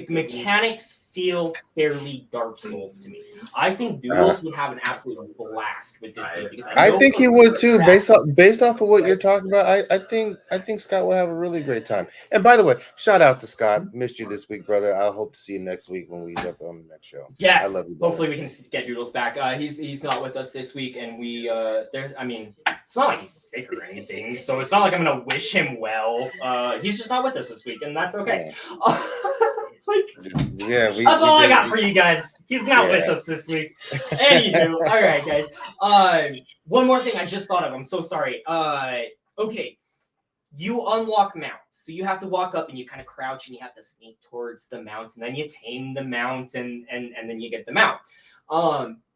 mechanics feel fairly Dark Souls to me. I think Doodles would have an absolute blast with this game because I think he would too, based off of what you're talking about. I think Scott will have a really great time. And by the way, shout out to Scott. Missed you this week, brother. I hope to see you next week when we jump on the next show. Yes, I love you, brother. Hopefully we can get Doodles back. He's not with us this week, and it's not like he's sick or anything, so it's not like I'm gonna wish him well. He's just not with us this week, and that's okay. That's all I got for you guys. He's not with us this week. Anywho, all right, guys. One more thing I just thought of. I'm so sorry. Okay, you unlock mounts, so you have to walk up and you kind of crouch and you have to sneak towards the mount, and then you tame the mount, and then you get the mount.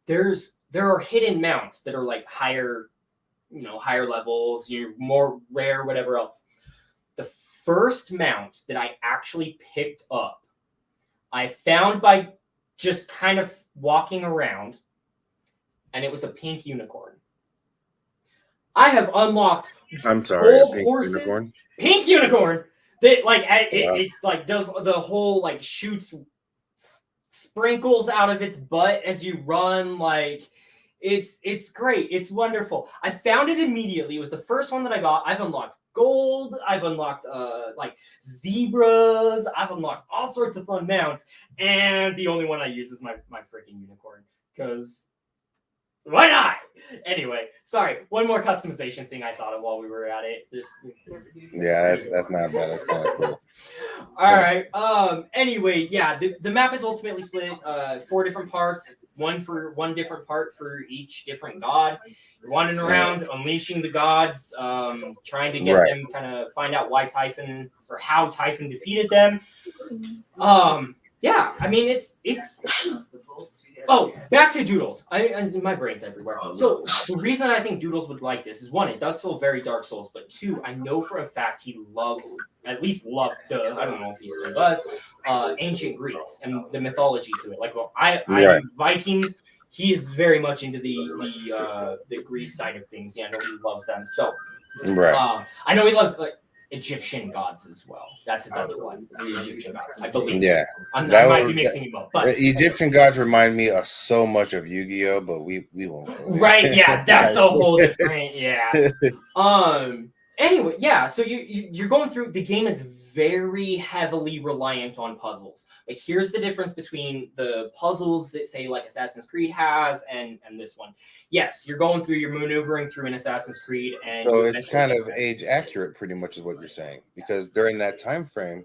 There are hidden mounts that are like higher levels. You're more rare, whatever else. The first mount that I actually picked up, I found by just kind of walking around, and it was a pink unicorn. I have unlocked I'm sorry, gold pink horses, unicorn. pink unicorn. That like Wow. it's like does the whole like shoots sprinkles out of its butt as you run. Like it's great. It's wonderful. I found it immediately. It was the first one that I got. I've unlocked gold. I've unlocked like zebras. I've unlocked all sorts of fun mounts. And the only one I use is my freaking unicorn. Because why not? Anyway, sorry. One more customization thing I thought of while we were at it. Just Yeah, that's not bad. That's kind of cool. all right. Anyway, yeah, the map is ultimately split 4 different parts, one different part for each different god. You're wandering around, unleashing the gods, trying to get them kind of find out why Typhon or how Typhon defeated them. Yeah, I mean it's. Oh, back to Doodles. My brain's everywhere. So the reason I think Doodles would like this is 1, it does feel very Dark Souls, but 2, I know for a fact he loves, at least loved, I don't know if he still does, ancient Greece and the mythology to it. Like, well, I Vikings. He is very much into the Greece side of things. Yeah, I know he loves them. So, I know he loves like Egyptian gods as well. That's his other one. The Egyptian gods, I believe. Yeah, I might be mixing them up. But the Egyptian gods remind me of so much of Yu-Gi-Oh, but we won't. Right? Yeah, that's a whole different. Yeah. Anyway, yeah. So you're going through. The game is very heavily reliant on puzzles. Like here's the difference between the puzzles that say like Assassin's Creed has and this one. Yes, you're maneuvering through an Assassin's Creed, and so it's kind of age accurate, pretty much is what you're saying, because during that time frame,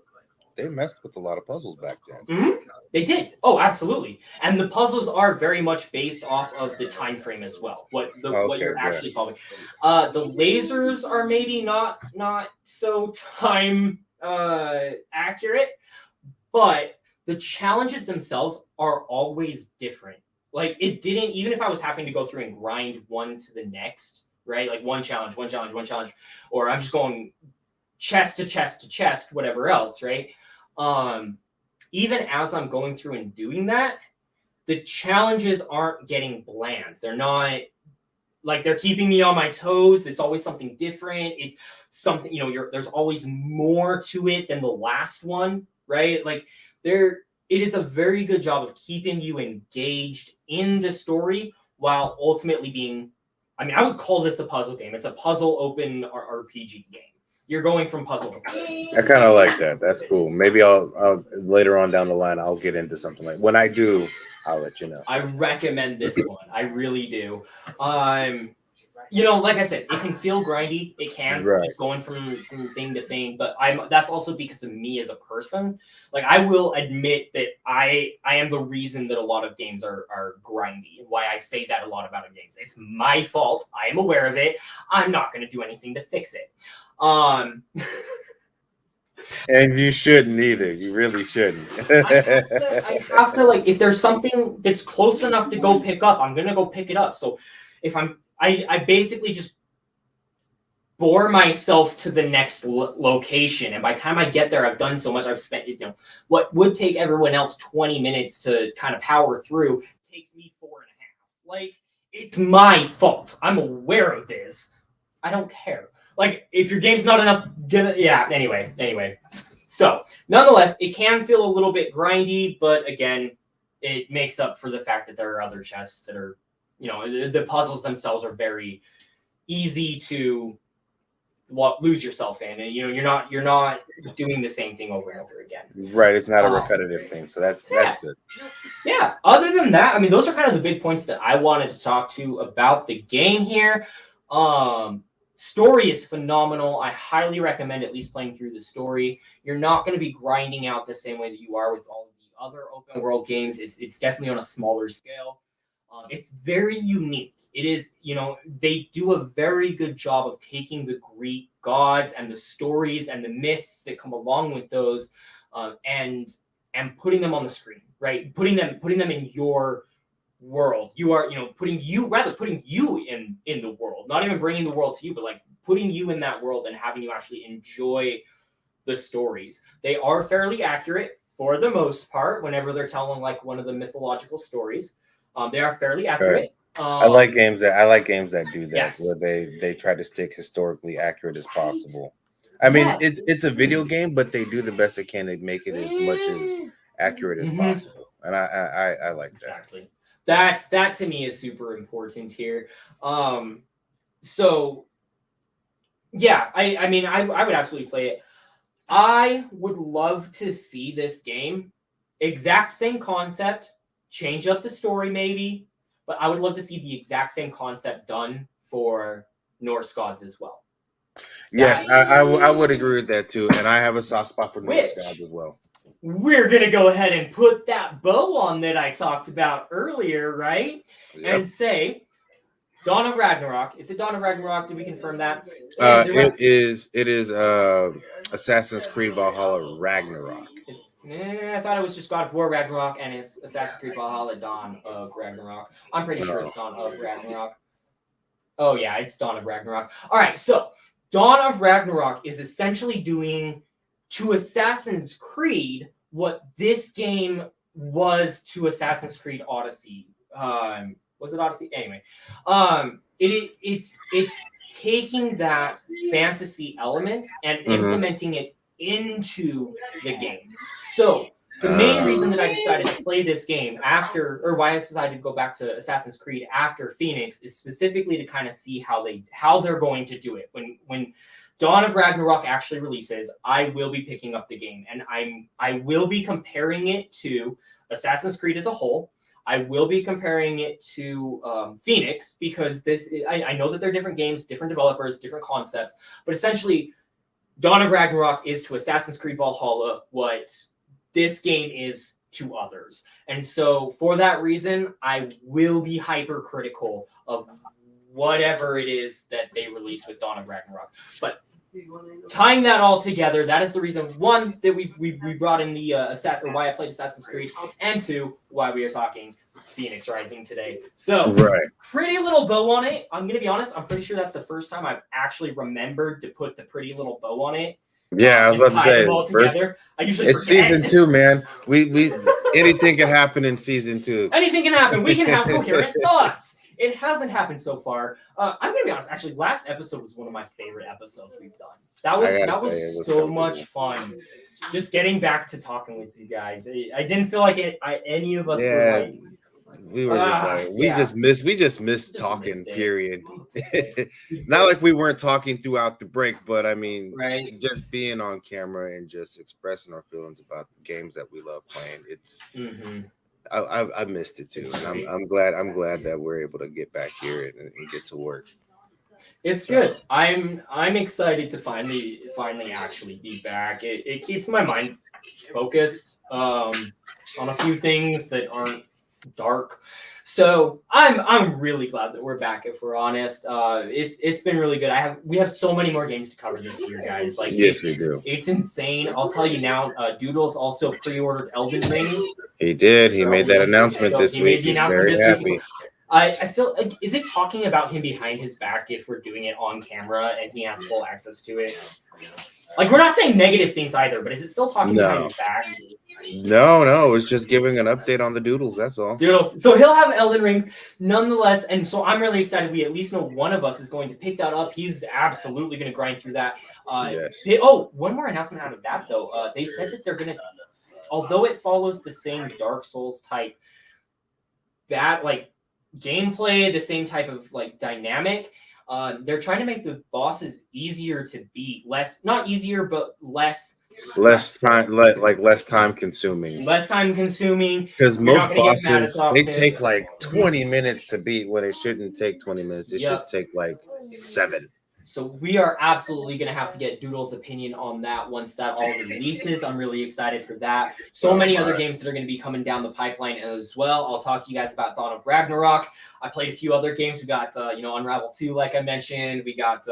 they messed with a lot of puzzles back then. Mm-hmm. They did. Oh, absolutely. And the puzzles are very much based off of the time frame as well. What you're actually solving. The lasers are maybe not so time accurate, but the challenges themselves are always different. Like it didn't, even if I was having to go through and grind one to the next, right? Like one challenge, or I'm just going chest to chest to chest, whatever else, right? Even as I'm going through and doing that, the challenges aren't getting bland. They're not like they're keeping me on my toes. It's always something different. It's something, there's always more to it than the last one, right? Like it is a very good job of keeping you engaged in the story while ultimately being, I would call this a puzzle game. It's a puzzle open RPG game. You're going from puzzle to puzzle. I kind of like that. That's cool. Maybe I'll later on down the line, I'll get into something like when I do, I'll let you know. I recommend this one. I really do. Like I said, it can feel grindy. It can going from thing to thing, but that's also because of me as a person. Like I will admit that I am the reason that a lot of games are grindy, and why I say that a lot about games. It's my fault. I am aware of it. I'm not going to do anything to fix it. And you shouldn't either. You really shouldn't. I have to like if there's something that's close enough to go pick up, I'm gonna go pick it up. So if I basically just bore myself to the next location, and by the time I get there, I've done so much. I've spent what would take everyone else 20 minutes to kind of power through takes me 4.5. Like it's my fault. I'm aware of this. I don't care. Like, if your game's not enough, anyway. So, nonetheless, it can feel a little bit grindy, but again, it makes up for the fact that there are other chests that are, the puzzles themselves are very easy to lose yourself in, and you're not doing the same thing over and over again. Right, it's not a repetitive thing, so that's good. Yeah. Other than that, those are kind of the big points that I wanted to talk to about the game here. Story is phenomenal. I highly recommend at least playing through the story. You're not going to be grinding out the same way that you are with all of the other open world games. It's definitely on a smaller scale. It's very unique. It is, they do a very good job of taking the Greek gods and the stories and the myths that come along with those, and putting them on the screen, right? Putting them in your world. You are, putting you in the world, not even bringing the world to you, but like putting you in that world and having you actually enjoy the stories. They are fairly accurate for the most part whenever they're telling like one of the mythological stories. They are fairly accurate. I like games that do that, Yes. where they try to stick historically accurate as possible. I mean, Yes. it's a video game, but they do the best they can to make it as much as accurate as possible, and I like that. Exactly. That to me is super important here. So yeah, I mean I would absolutely play it. I would love to see this game, exact same concept, change up the story maybe, but I would love to see the exact same concept done for Norse gods as well. Yes, I would agree with that too, and I have a soft spot for Norse gods as well. We're gonna go ahead and put that bow on that I talked about earlier, right? Yep. And say Dawn of Ragnarok. Is it Dawn of Ragnarok? Did we confirm that? It is Assassin's Creed Valhalla Ragnarok. I thought it was just God of War Ragnarok and it's Assassin's Creed Valhalla Dawn of Ragnarok. I'm pretty sure it's Dawn of Ragnarok. Oh yeah, it's Dawn of Ragnarok. All right, so Dawn of Ragnarok is essentially doing to Assassin's Creed what this game was to Assassin's Creed Odyssey. Was it Odyssey? Anyway, it's taking that fantasy element and implementing it into the game. So the main reason that I decided to play this game why I decided to go back to Assassin's Creed after Phoenix is specifically to kind of see how they're going to do it. When Dawn of Ragnarok actually releases, I will be picking up the game, and I will be comparing it to Assassin's Creed as a whole. I will be comparing it to Phoenix because I know that they're different games, different developers, different concepts, but essentially Dawn of Ragnarok is to Assassin's Creed Valhalla what this game is to others. And so for that reason, I will be hypercritical of whatever it is that they release with Dawn of Ragnarok. But tying that all together, that is the reason, one, that we brought in the why I played Assassin's Creed, and two, why we are talking Fenyx Rising today. So, pretty little bow on it. I'm going to be honest, I'm pretty sure that's the first time I've actually remembered to put the pretty little bow on it. Yeah, I was about to say, it's season 2, man. We anything can happen in season 2. Anything can happen. We can have coherent thoughts. It hasn't happened so far. I'm gonna be honest. Actually, last episode was one of my favorite episodes we've done. That was so much fun. Just getting back to talking with you guys. I didn't feel like any of us were like. We were just like we just missed talking. Period. It's not like we weren't talking throughout the break, but I mean, just being on camera and just expressing our feelings about the games that we love playing. It's. I missed it too, and I'm glad that we're able to get back here and get to work. It's good. I'm excited to finally actually be back. It keeps my mind focused on a few things that aren't dark. So I'm really glad that we're back. If we're honest, it's been really good. We have so many more games to cover this year, guys. Like yes, we do. It's insane. I'll tell you now. Doodles also pre-ordered Elden Rings. He did. He made that announcement this week. He's very happy. I feel like, is it talking about him behind his back if we're doing it on camera and he has full access to it? Like, we're not saying negative things either, but is it still talking behind his back? No, it's just giving an update on the Doodles, that's all. Doodles. So he'll have Elden Rings nonetheless, and so I'm really excited. We at least know one of us is going to pick that up. He's absolutely going to grind through that. Yes. One more announcement out of that, though. They said that they're going to, although it follows the same Dark Souls type, gameplay, the same type of dynamic, they're trying to make the bosses easier to beat. Not easier, but less time consuming. Less time consuming. Because most bosses, they take 20 minutes to beat when it shouldn't take 20 minutes. It should take 7. So we are absolutely going to have to get Doodle's opinion on that once that all releases. I'm really excited for that. So many other games that are going to be coming down the pipeline as well. I'll talk to you guys about Dawn of Ragnarok. I played a few other games. We got, Unravel 2, like I mentioned. We got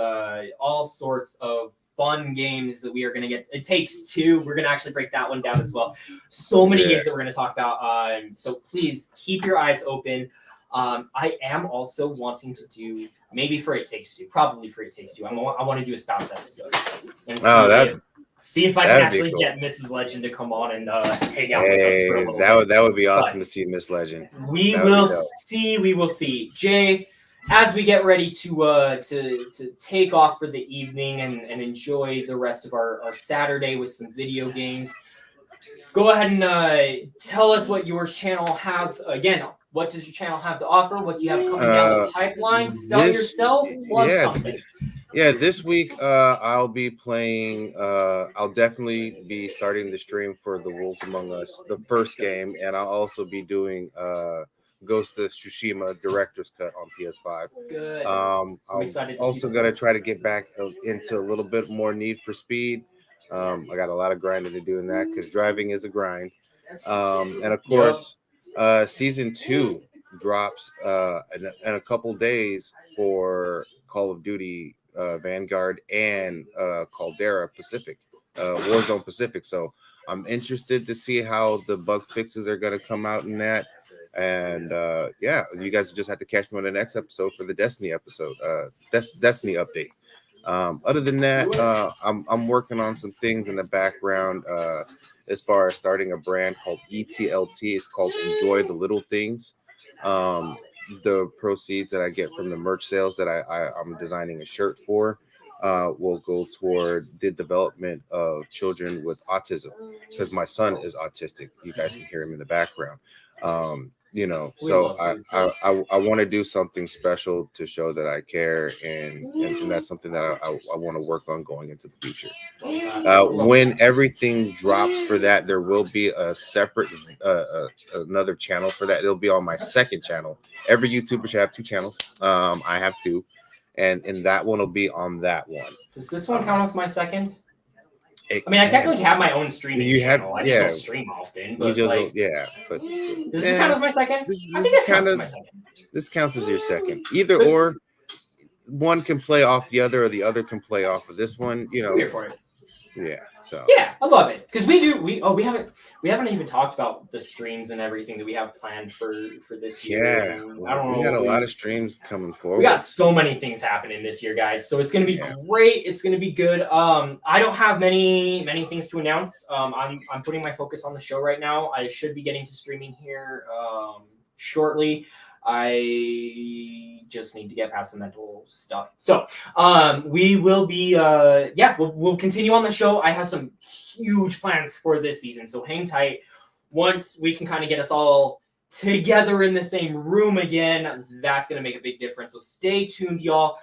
all sorts of fun games that we are going to get. It Takes Two. We're going to actually break that one down as well. So many games that we're going to talk about. So please keep your eyes open. I am also wanting to do probably for It Takes Two. I want to do a spouse episode. See if I can That'd be actually cool. get Mrs. Legend to come on and hang out with us for a Hey, little bit. that would be awesome But to see Miss Legend. We That would be will dope. see. We will see. Jay, as we get ready to take off for the evening and enjoy the rest of our Saturday with some video games, go ahead and tell us what your channel has. Again, what does your channel have to offer? What do you have coming down the pipeline? Sell yourself, plug something. Yeah, this week I'll be playing. I'll definitely be starting the stream for The Wolves Among Us, the first game, and I'll also be doing Ghost of Tsushima Director's Cut on PS5. Good. I'm excited to also see gonna try to get back into a little bit more Need for Speed. I got a lot of grinding to do in that because driving is a grind. And of course, season 2 drops in a couple days for Call of Duty Vanguard and Caldera Pacific, Warzone Pacific. So I'm interested to see how the bug fixes are going to come out in that. And yeah, you guys just have to catch me on the next episode for the Destiny episode, Destiny update. Other than that, I'm working on some things in the background as far as starting a brand called ETLT. It's called Enjoy the Little Things. The proceeds that I get from the merch sales that I'm designing a shirt for will go toward the development of children with autism, because my son is autistic. You guys can hear him in the background. So I want to do something special to show that I care, and that's something that I want to work on going into the future. When everything drops for that, there will be a separate another channel for that. It'll be on my second channel. Every YouTuber should have 2 channels. I have 2, and that one will be on that one. Does this one count as my second? I I technically have my own streaming channel. I just yeah. don't stream often. But You just like, but does this count as my second? I think this counts as my second. This counts as your second. Either or, one can play off the other, or the other can play off of this one. I'm here for it. Yeah. So yeah, I love it because we haven't even talked about the streams and everything that we have planned for this year. Yeah, I don't know. We got a lot of streams coming forward. We got so many things happening this year, guys. So it's gonna be great. It's gonna be good. I don't have many things to announce. I'm putting my focus on the show right now. I should be getting to streaming here shortly. I just need to get past the mental stuff. So we will be we'll continue on the show. I have some huge plans for this season, so hang tight. Once we can kind of get us all together in the same room again, that's going to make a big difference. So stay tuned, y'all.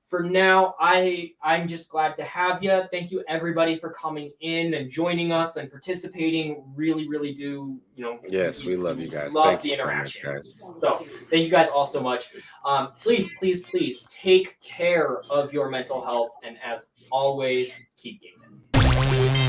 For now, I'm just glad to have you. Thank you, everybody, for coming in and joining us and participating. Really, really do, Yes, we love you guys. Love thank the you interaction. So much, guys. So thank you guys all so much. Please take care of your mental health, and as always, keep gaming.